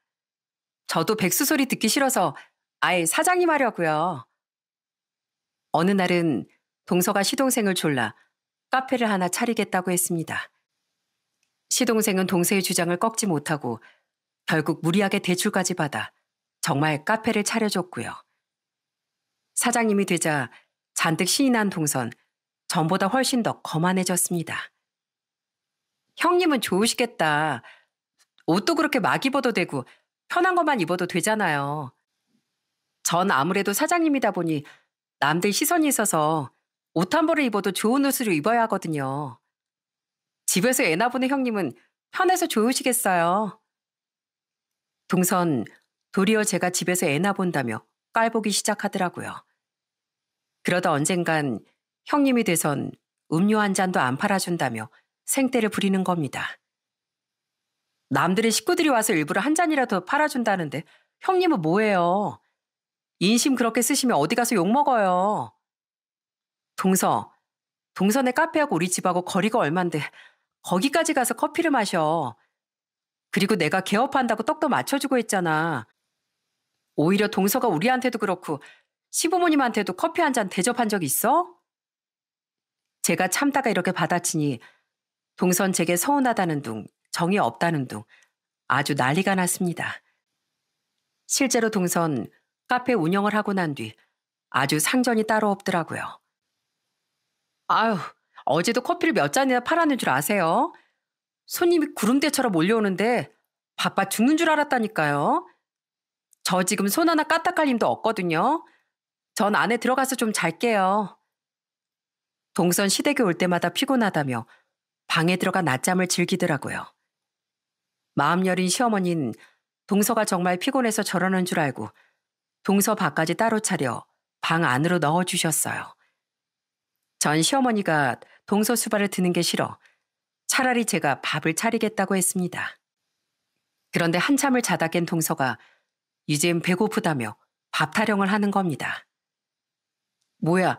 저도 백수 소리 듣기 싫어서 아예 사장님 하려고요. 어느 날은 동서가 시동생을 졸라 카페를 하나 차리겠다고 했습니다. 시동생은 동서의 주장을 꺾지 못하고 결국 무리하게 대출까지 받아 정말 카페를 차려줬고요. 사장님이 되자 잔뜩 신이 난 동선, 전보다 훨씬 더 거만해졌습니다. 형님은 좋으시겠다. 옷도 그렇게 막 입어도 되고 편한 것만 입어도 되잖아요. 전 아무래도 사장님이다 보니 남들 시선이 있어서 옷 한 벌을 입어도 좋은 옷으로 입어야 하거든요. 집에서 애나 보는 형님은 편해서 좋으시겠어요. 동선 도리어 제가 집에서 애나 본다며 깔보기 시작하더라고요. 그러다 언젠간 형님이 돼선 음료 한 잔도 안 팔아준다며 생떼를 부리는 겁니다. 남들의 식구들이 와서 일부러 한 잔이라도 팔아준다는데 형님은 뭐예요? 인심 그렇게 쓰시면 어디 가서 욕먹어요. 동선의 카페하고 우리 집하고 거리가 얼만데 거기까지 가서 커피를 마셔. 그리고 내가 개업한다고 떡도 맞춰주고 했잖아. 오히려 동서가 우리한테도 그렇고 시부모님한테도 커피 한 잔 대접한 적 있어? 제가 참다가 이렇게 받아치니 동선 제게 서운하다는 둥, 정이 없다는 둥 아주 난리가 났습니다. 실제로 동선 카페 운영을 하고 난 뒤 아주 상전이 따로 없더라고요. 아유, 어제도 커피를 몇 잔이나 팔았는 줄 아세요? 손님이 구름대처럼 몰려오는데 바빠 죽는 줄 알았다니까요. 저 지금 손 하나 까딱할 힘도 없거든요. 전 안에 들어가서 좀 잘게요. 동선 시댁에 올 때마다 피곤하다며 방에 들어가 낮잠을 즐기더라고요. 마음 여린 시어머니는 동서가 정말 피곤해서 저러는 줄 알고 동서 밥까지 따로 차려 방 안으로 넣어주셨어요. 전 시어머니가 동서 수발을 드는 게 싫어 차라리 제가 밥을 차리겠다고 했습니다. 그런데 한참을 자다 깬 동서가 이젠 배고프다며 밥 타령을 하는 겁니다. 뭐야,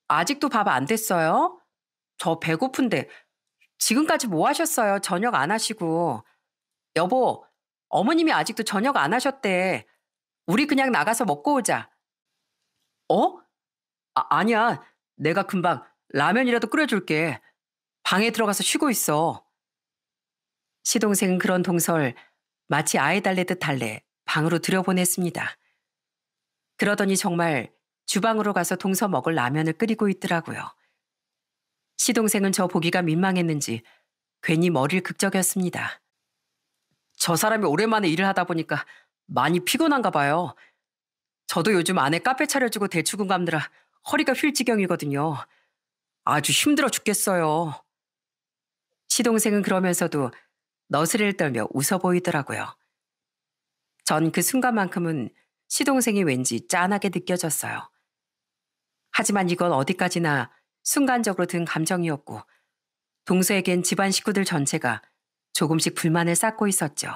아직도 밥 안 됐어요? 저 배고픈데 지금까지 뭐 하셨어요? 저녁 안 하시고. 여보, 어머님이 아직도 저녁 안 하셨대. 우리 그냥 나가서 먹고 오자. 어? 아니야. 내가 금방 라면이라도 끓여줄게. 방에 들어가서 쉬고 있어. 시동생은 그런 동서를 마치 아이 달래듯 달래 방으로 들여보냈습니다. 그러더니 정말 주방으로 가서 동서 먹을 라면을 끓이고 있더라고요. 시동생은 저 보기가 민망했는지 괜히 머리를 극적였습니다. 저 사람이 오랜만에 일을 하다 보니까 많이 피곤한가 봐요. 저도 요즘 아내 카페 차려주고 대출금 갚느라 허리가 휠 지경이거든요. 아주 힘들어 죽겠어요. 시동생은 그러면서도 너스레를 떨며 웃어 보이더라고요. 전 그 순간만큼은 시동생이 왠지 짠하게 느껴졌어요. 하지만 이건 어디까지나 순간적으로 든 감정이었고 동서에겐 집안 식구들 전체가 조금씩 불만을 쌓고 있었죠.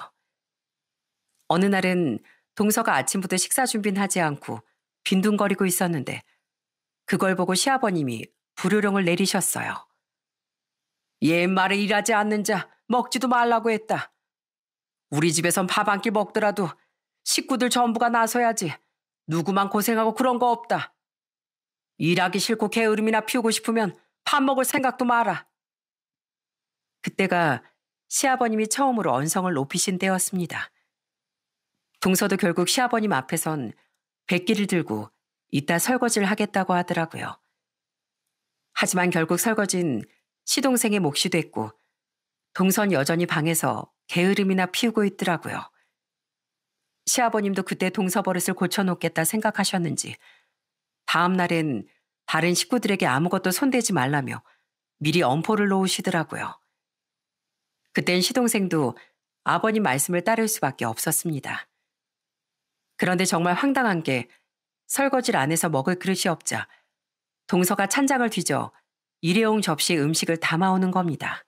어느 날은 동서가 아침부터 식사 준비는 하지 않고 빈둥거리고 있었는데 그걸 보고 시아버님이 불효령을 내리셨어요. 옛말에 일하지 않는 자 먹지도 말라고 했다. 우리 집에선 밥 한 끼 먹더라도 식구들 전부가 나서야지. 누구만 고생하고 그런 거 없다. 일하기 싫고 게으름이나 피우고 싶으면 밥 먹을 생각도 마라. 그때가 시아버님이 처음으로 언성을 높이신 때였습니다. 동서도 결국 시아버님 앞에선 백기를 들고 이따 설거지를 하겠다고 하더라고요. 하지만 결국 설거지는 시동생의 몫이 됐고 동선 여전히 방에서 게으름이나 피우고 있더라고요. 시아버님도 그때 동서 버릇을 고쳐놓겠다 생각하셨는지 다음 날엔 다른 식구들에게 아무것도 손대지 말라며 미리 엄포를 놓으시더라고요. 그땐 시동생도 아버님 말씀을 따를 수밖에 없었습니다. 그런데 정말 황당한 게 설거지를 안 해서 먹을 그릇이 없자 동서가 찬장을 뒤져 일회용 접시에 음식을 담아오는 겁니다.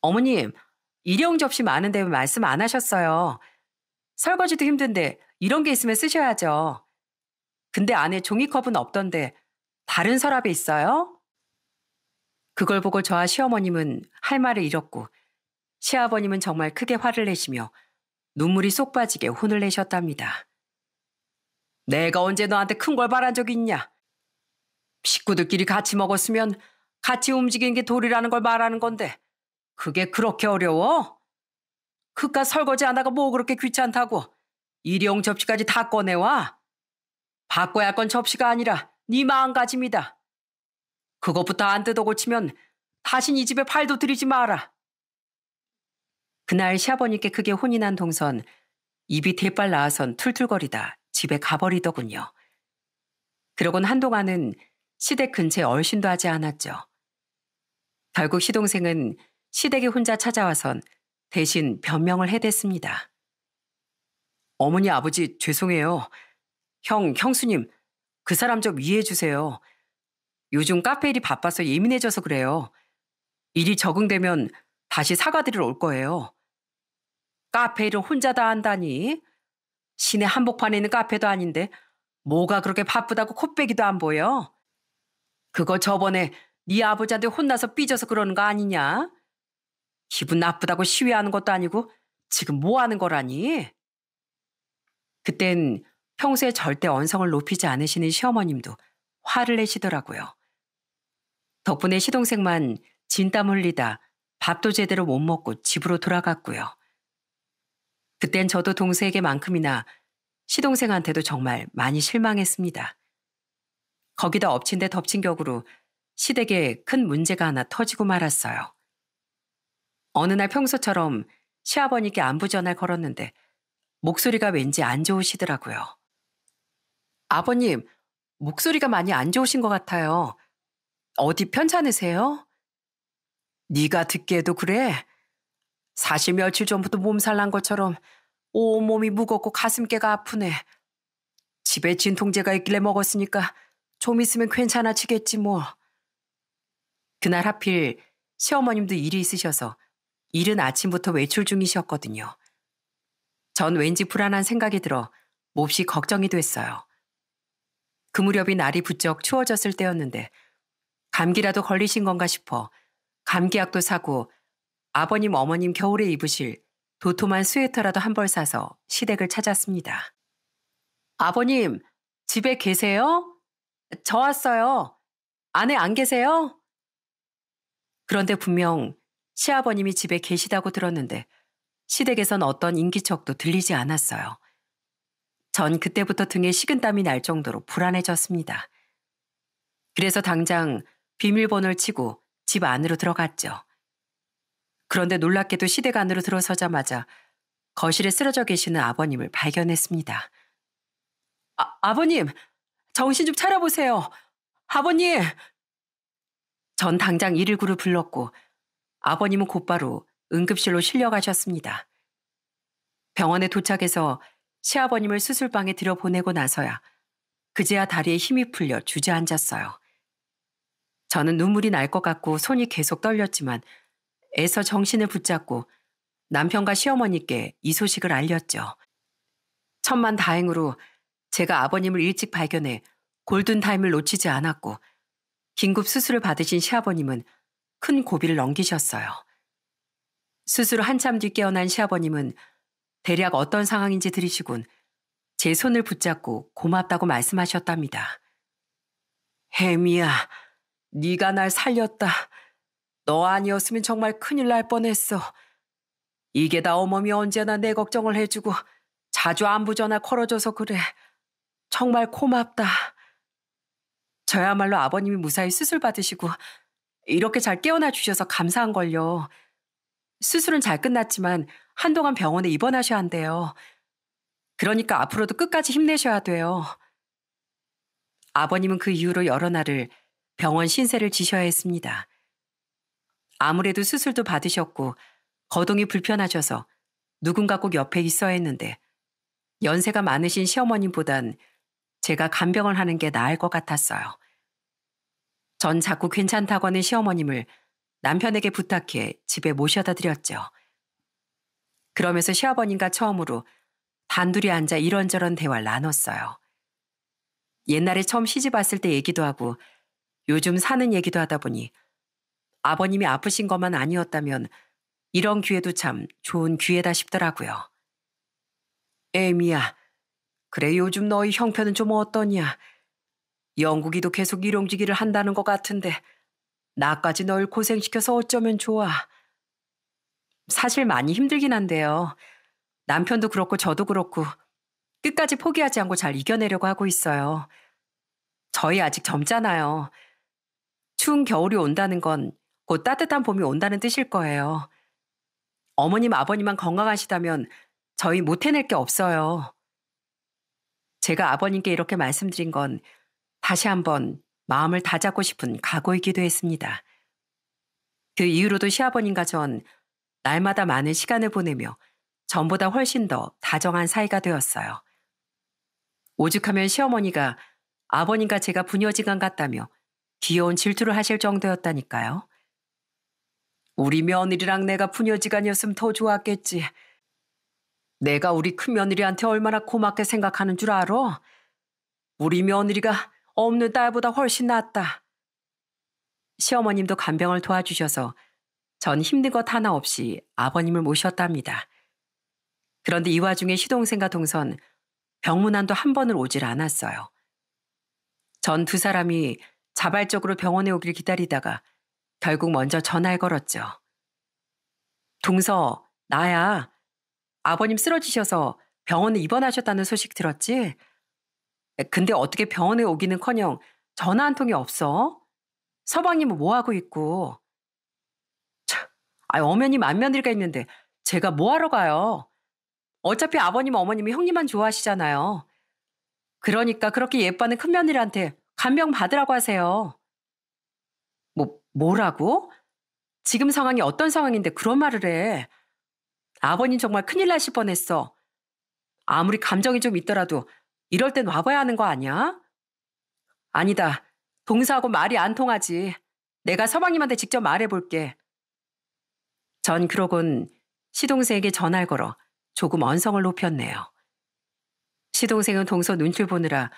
어머님, 일회용 접시 많은데 왜 말씀 안 하셨어요? 설거지도 힘든데 이런 게 있으면 쓰셔야죠. 근데 안에 종이컵은 없던데 다른 서랍에 있어요? 그걸 보고 저와 시어머님은 할 말을 잃었고 시아버님은 정말 크게 화를 내시며 눈물이 쏙 빠지게 혼을 내셨답니다. 내가 언제 너한테 큰 걸 바란 적이 있냐? 식구들끼리 같이 먹었으면 같이 움직이는 게 도리라는 걸 말하는 건데 그게 그렇게 어려워? 그깟 설거지 하나가 뭐 그렇게 귀찮다고 일회용 접시까지 다 꺼내와? 바꿔야 할 건 접시가 아니라 네 마음가짐이다. 그것부터 안 뜯어 고치면 다신 이 집에 팔도 들이지 마라. 그날 시아버님께 크게 혼이 난 동선 입이 대빨 나와선 툴툴거리다 집에 가버리더군요. 그러곤 한동안은 시댁 근처에 얼씬도 하지 않았죠. 결국 시동생은 시댁에 혼자 찾아와선 대신 변명을 해댔습니다. 어머니 아버지 죄송해요. 형수님 그 사람 좀 이해해 주세요. 요즘 카페 일이 바빠서 예민해져서 그래요. 일이 적응되면 다시 사과드리러 올 거예요. 카페 일을 혼자 다 한다니? 시내 한복판에 있는 카페도 아닌데 뭐가 그렇게 바쁘다고 코빼기도 안 보여? 그거 저번에 네 아버지한테 혼나서 삐져서 그러는 거 아니냐? 기분 나쁘다고 시위하는 것도 아니고 지금 뭐 하는 거라니? 그땐 평소에 절대 언성을 높이지 않으시는 시어머님도 화를 내시더라고요. 덕분에 시동생만 진땀 흘리다 밥도 제대로 못 먹고 집으로 돌아갔고요. 그땐 저도 동생에게만큼이나 시동생한테도 정말 많이 실망했습니다. 거기다 엎친 데 덮친 격으로 시댁에 큰 문제가 하나 터지고 말았어요. 어느 날 평소처럼 시아버님께 안부 전화를 걸었는데 목소리가 왠지 안 좋으시더라고요. 아버님, 목소리가 많이 안 좋으신 것 같아요. 어디 편찮으세요? 네가 듣기에도 그래? 사실 며칠 전부터 몸살 난 것처럼 온몸이 무겁고 가슴께가 아프네. 집에 진통제가 있길래 먹었으니까 좀 있으면 괜찮아지겠지 뭐. 그날 하필 시어머님도 일이 있으셔서 이른 아침부터 외출 중이셨거든요. 전 왠지 불안한 생각이 들어 몹시 걱정이 됐어요. 그 무렵이 날이 부쩍 추워졌을 때였는데 감기라도 걸리신 건가 싶어 감기약도 사고 아버님 어머님 겨울에 입으실 도톰한 스웨터라도 한 벌 사서 시댁을 찾았습니다. 아버님, 집에 계세요? 저 왔어요. 안에 안 계세요? 그런데 분명 시아버님이 집에 계시다고 들었는데 시댁에선 어떤 인기척도 들리지 않았어요. 전 그때부터 등에 식은땀이 날 정도로 불안해졌습니다. 그래서 당장 비밀번호를 치고 집 안으로 들어갔죠. 그런데 놀랍게도 시댁 안으로 들어서자마자 거실에 쓰러져 계시는 아버님을 발견했습니다. 아버님, 정신 좀 차려보세요. 아버님! 전 당장 119를 불렀고 아버님은 곧바로 응급실로 실려가셨습니다. 병원에 도착해서 시아버님을 수술방에 들여보내고 나서야 그제야 다리에 힘이 풀려 주저앉았어요. 저는 눈물이 날 것 같고 손이 계속 떨렸지만 애써 정신을 붙잡고 남편과 시어머니께 이 소식을 알렸죠. 천만다행으로 제가 아버님을 일찍 발견해 골든타임을 놓치지 않았고 긴급 수술을 받으신 시아버님은 큰 고비를 넘기셨어요. 수술 후 한참 뒤 깨어난 시아버님은 대략 어떤 상황인지 들으시곤 제 손을 붙잡고 고맙다고 말씀하셨답니다. 혜미야, 네가 날 살렸다. 너 아니었으면 정말 큰일 날 뻔했어. 이게 다 어머니 언제나 내 걱정을 해주고 자주 안부 전화 걸어줘서 그래. 정말 고맙다. 저야말로 아버님이 무사히 수술 받으시고 이렇게 잘 깨어나 주셔서 감사한걸요. 수술은 잘 끝났지만 한동안 병원에 입원하셔야 한대요. 그러니까 앞으로도 끝까지 힘내셔야 돼요. 아버님은 그 이후로 여러 날을 병원 신세를 지셔야 했습니다. 아무래도 수술도 받으셨고 거동이 불편하셔서 누군가 꼭 옆에 있어야 했는데 연세가 많으신 시어머님보단 제가 간병을 하는 게 나을 것 같았어요. 전 자꾸 괜찮다고 하는 시어머님을 남편에게 부탁해 집에 모셔다 드렸죠. 그러면서 시아버님과 처음으로 단둘이 앉아 이런저런 대화를 나눴어요. 옛날에 처음 시집 왔을 때 얘기도 하고 요즘 사는 얘기도 하다 보니 아버님이 아프신 것만 아니었다면 이런 기회도 참 좋은 기회다 싶더라고요. 에미야, 그래 요즘 너희 형편은 좀 어떠냐? 영국이도 계속 일용직일을 한다는 것 같은데 나까지 널 고생시켜서 어쩌면 좋아. 사실 많이 힘들긴 한데요. 남편도 그렇고 저도 그렇고 끝까지 포기하지 않고 잘 이겨내려고 하고 있어요. 저희 아직 젊잖아요. 추운 겨울이 온다는 건 곧 따뜻한 봄이 온다는 뜻일 거예요. 어머님, 아버님만 건강하시다면 저희 못 해낼 게 없어요. 제가 아버님께 이렇게 말씀드린 건 다시 한번 마음을 다잡고 싶은 각오이기도 했습니다. 그 이후로도 시아버님과 전 날마다 많은 시간을 보내며 전보다 훨씬 더 다정한 사이가 되었어요. 오죽하면 시어머니가 아버님과 제가 부녀지간 같다며 귀여운 질투를 하실 정도였다니까요. 우리 며느리랑 내가 부녀지간이었으면 더 좋았겠지. 내가 우리 큰며느리한테 얼마나 고맙게 생각하는 줄 알아? 우리 며느리가 없는 딸보다 훨씬 낫다. 시어머님도 간병을 도와주셔서 전 힘든 것 하나 없이 아버님을 모셨답니다. 그런데 이 와중에 시동생과 동선 병문안도 한 번을 오질 않았어요. 전 두 사람이 자발적으로 병원에 오길 기다리다가 결국 먼저 전화를 걸었죠. 동서, 나야. 아버님 쓰러지셔서 병원에 입원하셨다는 소식 들었지? 근데 어떻게 병원에 오기는커녕 전화 한 통이 없어? 서방님은 뭐하고 있고? 참, 엄연히 맏며느리가 있는데 제가 뭐하러 가요? 어차피 아버님, 어머님이 형님만 좋아하시잖아요. 그러니까 그렇게 예뻐하는 큰며느리한테 간병 받으라고 하세요. 뭐라고? 지금 상황이 어떤 상황인데 그런 말을 해? 아버님 정말 큰일 나실 뻔했어. 아무리 감정이 좀 있더라도 이럴 땐 와봐야 하는 거 아니야? 아니다. 동서하고 말이 안 통하지. 내가 서방님한테 직접 말해볼게. 전 그러곤 시동생에게 전화를 걸어 조금 언성을 높였네요. 시동생은 동서 눈치를 보느라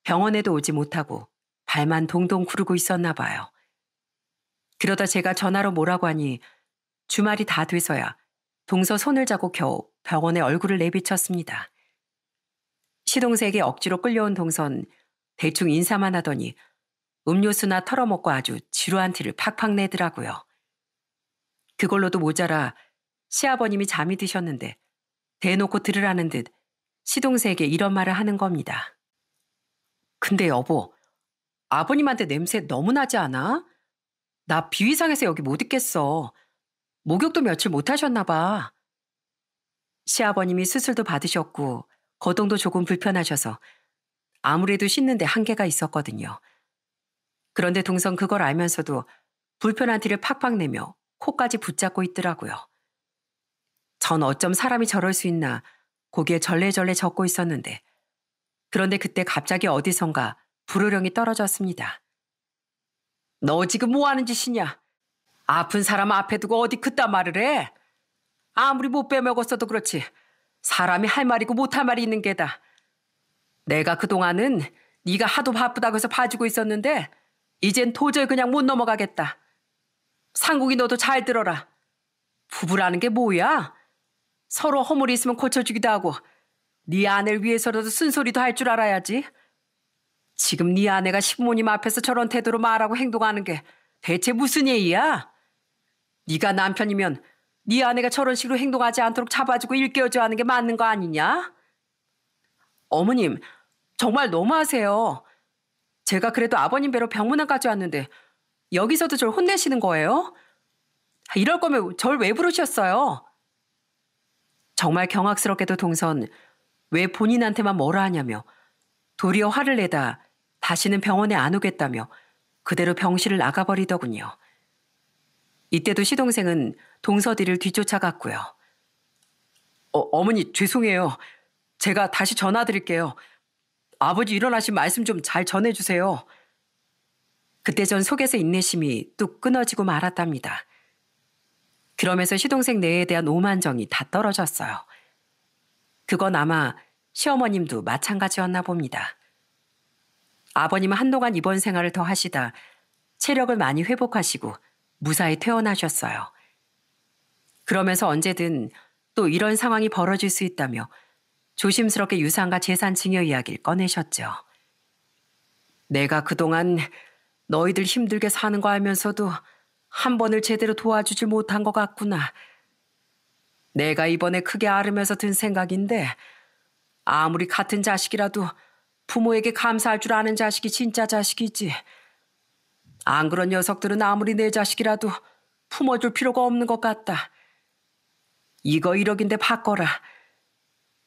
병원에도 오지 못하고 발만 동동 구르고 있었나 봐요. 그러다 제가 전화로 뭐라고 하니 주말이 다 돼서야 동서 손을 잡고 겨우 병원에 얼굴을 내비쳤습니다. 시동생에게 억지로 끌려온 동선 대충 인사만 하더니 음료수나 털어먹고 아주 지루한 티를 팍팍 내더라고요. 그걸로도 모자라 시아버님이 잠이 드셨는데 대놓고 들으라는 듯 시동생에게 이런 말을 하는 겁니다. 근데 여보, 아버님한테 냄새 너무 나지 않아? 나 비위상해서 여기 못 있겠어. 목욕도 며칠 못 하셨나 봐. 시아버님이 수술도 받으셨고 거동도 조금 불편하셔서 아무래도 씻는데 한계가 있었거든요. 그런데 동선 그걸 알면서도 불편한 티를 팍팍 내며 코까지 붙잡고 있더라고요. 전 어쩜 사람이 저럴 수 있나 고개에 절레절레 젓고 있었는데 그런데 그때 갑자기 어디선가 불호령이 떨어졌습니다. 너 지금 뭐 하는 짓이냐? 아픈 사람 앞에 두고 어디 그딴 말을 해? 아무리 못 빼먹었어도 그렇지 사람이 할 말이고 못할 말이 있는 게다. 내가 그동안은 네가 하도 바쁘다고 해서 봐주고 있었는데 이젠 도저히 그냥 못 넘어가겠다. 상국이 너도 잘 들어라. 부부라는 게 뭐야? 서로 허물이 있으면 고쳐주기도 하고 네 아내를 위해서라도 쓴소리도 할 줄 알아야지. 지금 네 아내가 시부모님 앞에서 저런 태도로 말하고 행동하는 게 대체 무슨 예의야? 네가 남편이면 네 아내가 저런 식으로 행동하지 않도록 잡아주고 일깨워줘야 하는 게 맞는 거 아니냐? 어머님, 정말 너무하세요. 제가 그래도 아버님 뵈러 병문안까지 왔는데 여기서도 절 혼내시는 거예요? 이럴 거면 절 왜 부르셨어요? 정말 경악스럽게도 동선 왜 본인한테만 뭐라 하냐며 도리어 화를 내다 다시는 병원에 안 오겠다며 그대로 병실을 나가버리더군요. 이때도 시동생은 동서디를 뒤쫓아갔고요. 어머니 죄송해요. 제가 다시 전화드릴게요. 아버지 일어나신 말씀 좀 잘 전해주세요. 그때 전 속에서 인내심이 뚝 끊어지고 말았답니다. 그러면서 시동생 내에 대한 오만정이 다 떨어졌어요. 그건 아마 시어머님도 마찬가지였나 봅니다. 아버님은 한동안 입원 생활을 더 하시다 체력을 많이 회복하시고 무사히 퇴원하셨어요. 그러면서 언제든 또 이런 상황이 벌어질 수 있다며 조심스럽게 유산과 재산 증여 이야기를 꺼내셨죠. 내가 그동안 너희들 힘들게 사는 거 알면서도 한 번을 제대로 도와주질 못한 것 같구나. 내가 이번에 크게 앓으면서 든 생각인데 아무리 같은 자식이라도 부모에게 감사할 줄 아는 자식이 진짜 자식이지. 안 그런 녀석들은 아무리 내 자식이라도 품어줄 필요가 없는 것 같다. 이거 1억인데 바꿔라.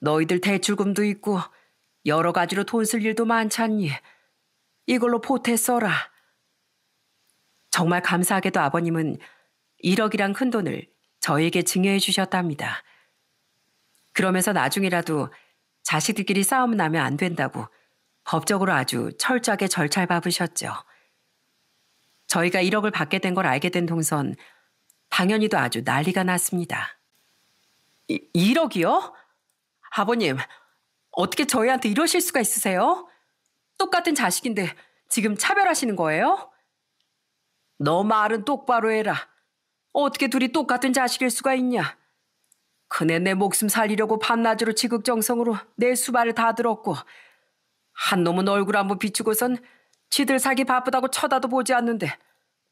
너희들 대출금도 있고 여러 가지로 돈 쓸 일도 많잖니. 이걸로 보태 써라. 정말 감사하게도 아버님은 1억이란 큰 돈을 저에게 증여해 주셨답니다. 그러면서 나중이라도 자식들끼리 싸움 나면 안 된다고 법적으로 아주 철저하게 절차를 밟으셨죠. 저희가 1억을 받게 된 걸 알게 된 동선 당연히도 아주 난리가 났습니다. 1억이요? 아버님, 어떻게 저희한테 이러실 수가 있으세요? 똑같은 자식인데 지금 차별하시는 거예요? 너 말은 똑바로 해라. 어떻게 둘이 똑같은 자식일 수가 있냐? 그네 내 목숨 살리려고 밤낮으로 지극정성으로 내 수발을 다 들었고 한 놈은 얼굴 한번 비추고선 지들 살기 바쁘다고 쳐다도 보지 않는데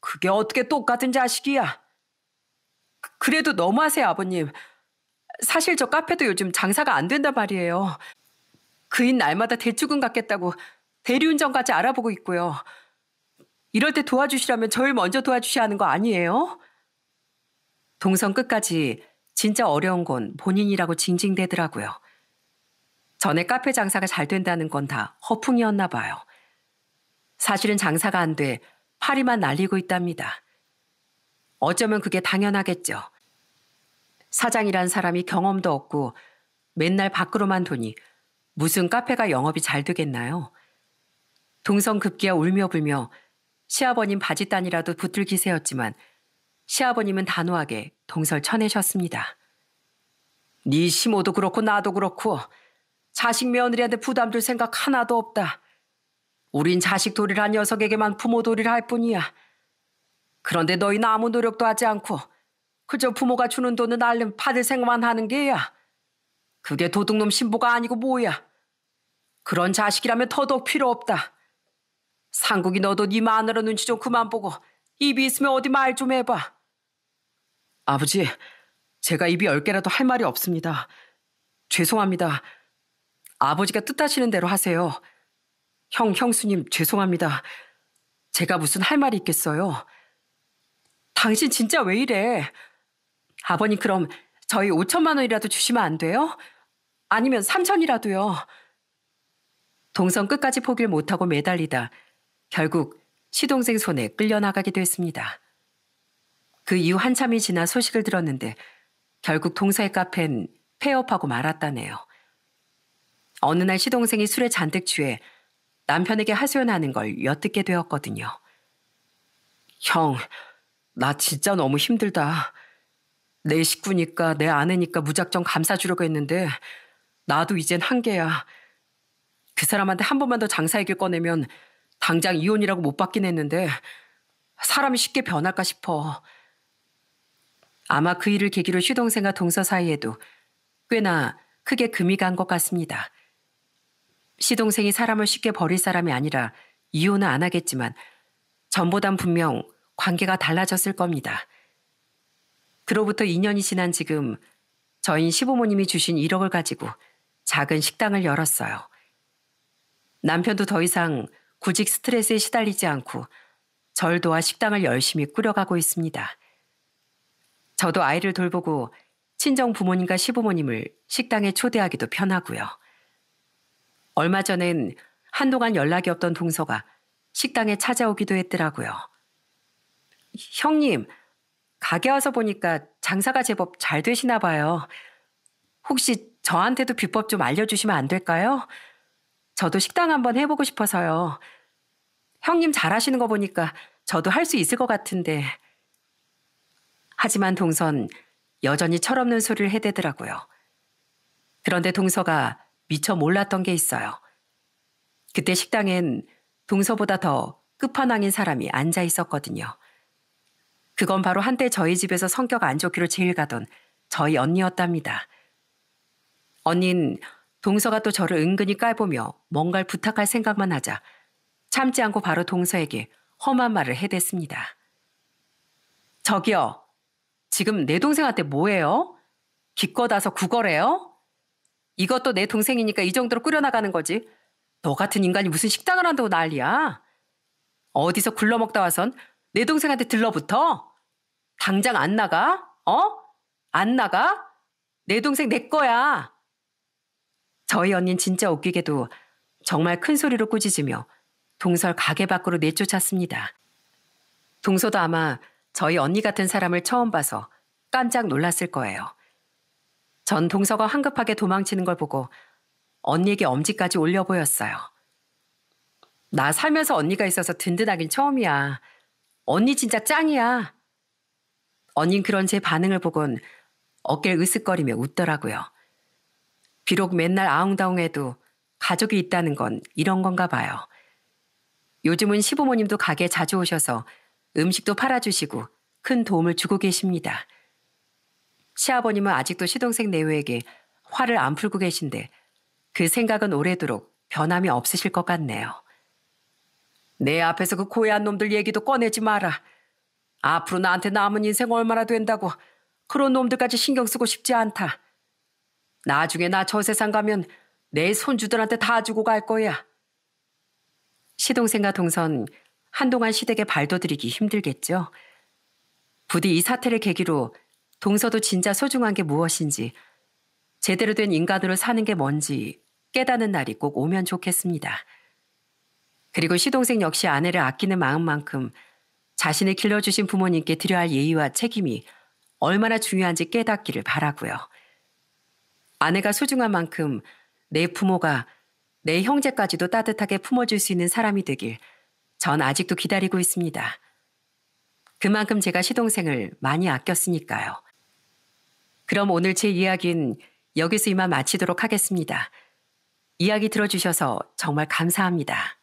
그게 어떻게 똑같은 자식이야? 그래도 너무하세요, 아버님. 사실 저 카페도 요즘 장사가 안 된단 말이에요. 그인 날마다 대출금 갚겠다고 대리운전까지 알아보고 있고요. 이럴 때 도와주시라면 저를 먼저 도와주셔야 하는 거 아니에요? 동선 끝까지 진짜 어려운 건 본인이라고 징징대더라고요. 전에 카페 장사가 잘 된다는 건 다 허풍이었나 봐요. 사실은 장사가 안 돼 파리만 날리고 있답니다. 어쩌면 그게 당연하겠죠. 사장이란 사람이 경험도 없고 맨날 밖으로만 도니 무슨 카페가 영업이 잘 되겠나요? 동성 급기야 울며 불며 시아버님 바짓단이라도 붙들 기세였지만 시아버님은 단호하게 동설 쳐내셨습니다. 네 시모도 그렇고 나도 그렇고 자식 며느리한테 부담 줄 생각 하나도 없다. 우린 자식 도리란 녀석에게만 부모 도리를 할 뿐이야. 그런데 너희는 아무 노력도 하지 않고 그저 부모가 주는 돈을 날름 받을 생각만 하는 게야. 그게 도둑놈 신보가 아니고 뭐야. 그런 자식이라면 더더욱 필요 없다. 상국이 너도 네 마누라 눈치 좀 그만 보고 입이 있으면 어디 말 좀 해봐. 아버지, 제가 입이 10개라도 할 말이 없습니다. 죄송합니다. 아버지가 뜻하시는 대로 하세요. 형수님 죄송합니다. 제가 무슨 할 말이 있겠어요. 당신 진짜 왜 이래? 아버님 그럼 저희 5천만 원이라도 주시면 안 돼요? 아니면 3천이라도요. 동선 끝까지 포기를 못하고 매달리다 결국 시동생 손에 끌려나가게 됐습니다. 그 이후 한참이 지나 소식을 들었는데 결국 동서의 카페는 폐업하고 말았다네요. 어느 날 시동생이 술에 잔뜩 취해 남편에게 하소연하는 걸 엿듣게 되었거든요. 형, 나 진짜 너무 힘들다. 내 식구니까 내 아내니까 무작정 감싸주려고 했는데 나도 이젠 한계야. 그 사람한테 한 번만 더 장사 얘기를 꺼내면 당장 이혼이라고 못 받긴 했는데 사람이 쉽게 변할까 싶어. 아마 그 일을 계기로 시동생과 동서 사이에도 꽤나 크게 금이 간 것 같습니다. 시동생이 사람을 쉽게 버릴 사람이 아니라 이혼은 안 하겠지만 전보단 분명 관계가 달라졌을 겁니다. 그로부터 2년이 지난 지금 저인 시부모님이 주신 1억을 가지고 작은 식당을 열었어요. 남편도 더 이상 구직 스트레스에 시달리지 않고 절 도와 식당을 열심히 꾸려가고 있습니다. 저도 아이를 돌보고 친정 부모님과 시부모님을 식당에 초대하기도 편하고요. 얼마 전엔 한동안 연락이 없던 동서가 식당에 찾아오기도 했더라고요. 형님, 가게 와서 보니까 장사가 제법 잘 되시나 봐요. 혹시 저한테도 비법 좀 알려주시면 안 될까요? 저도 식당 한번 해보고 싶어서요. 형님 잘하시는 거 보니까 저도 할 수 있을 것 같은데. 하지만 동선 여전히 철없는 소리를 해대더라고요. 그런데 동서가 미처 몰랐던 게 있어요. 그때 식당엔 동서보다 더 끝판왕인 사람이 앉아 있었거든요. 그건 바로 한때 저희 집에서 성격 안 좋기로 제일 가던 저희 언니였답니다. 언닌 동서가 또 저를 은근히 깔보며 뭔가를 부탁할 생각만 하자 참지 않고 바로 동서에게 험한 말을 해댔습니다. 저기요, 지금 내 동생한테 뭐해요? 기껏 와서 구걸해요? 이것도 내 동생이니까 이 정도로 꾸려나가는 거지. 너 같은 인간이 무슨 식당을 한다고 난리야. 어디서 굴러먹다 와선 내 동생한테 들러붙어? 당장 안 나가? 안 나가? 내 동생 내 거야. 저희 언닌 진짜 웃기게도 정말 큰 소리로 꾸짖으며 동서를 가게 밖으로 내쫓았습니다. 동서도 아마 저희 언니 같은 사람을 처음 봐서 깜짝 놀랐을 거예요. 전 동서가 황급하게 도망치는 걸 보고 언니에게 엄지까지 올려 보였어요. 나 살면서 언니가 있어서 든든하긴 처음이야. 언니 진짜 짱이야. 언닌 그런 제 반응을 보곤 어깨를 으쓱거리며 웃더라고요. 비록 맨날 아웅다웅해도 가족이 있다는 건 이런 건가 봐요. 요즘은 시부모님도 가게에 자주 오셔서 음식도 팔아주시고 큰 도움을 주고 계십니다. 시아버님은 아직도 시동생 내외에게 화를 안 풀고 계신데 그 생각은 오래도록 변함이 없으실 것 같네요. 내 앞에서 그 고해한 놈들 얘기도 꺼내지 마라. 앞으로 나한테 남은 인생 얼마나 된다고 그런 놈들까지 신경 쓰고 싶지 않다. 나중에 나 저 세상 가면 내 손주들한테 다 주고 갈 거야. 시동생과 동선 한동안 시댁에 발도들이기 힘들겠죠. 부디 이 사태를 계기로 동서도 진짜 소중한 게 무엇인지 제대로 된 인간으로 사는 게 뭔지 깨닫는 날이 꼭 오면 좋겠습니다. 그리고 시동생 역시 아내를 아끼는 마음만큼 자신을 길러주신 부모님께 드려야 할 예의와 책임이 얼마나 중요한지 깨닫기를 바라고요. 아내가 소중한 만큼 내 부모가 내 형제까지도 따뜻하게 품어줄 수 있는 사람이 되길 전 아직도 기다리고 있습니다. 그만큼 제가 시동생을 많이 아꼈으니까요. 그럼 오늘 제 이야기는 여기서 이만 마치도록 하겠습니다. 이야기 들어주셔서 정말 감사합니다.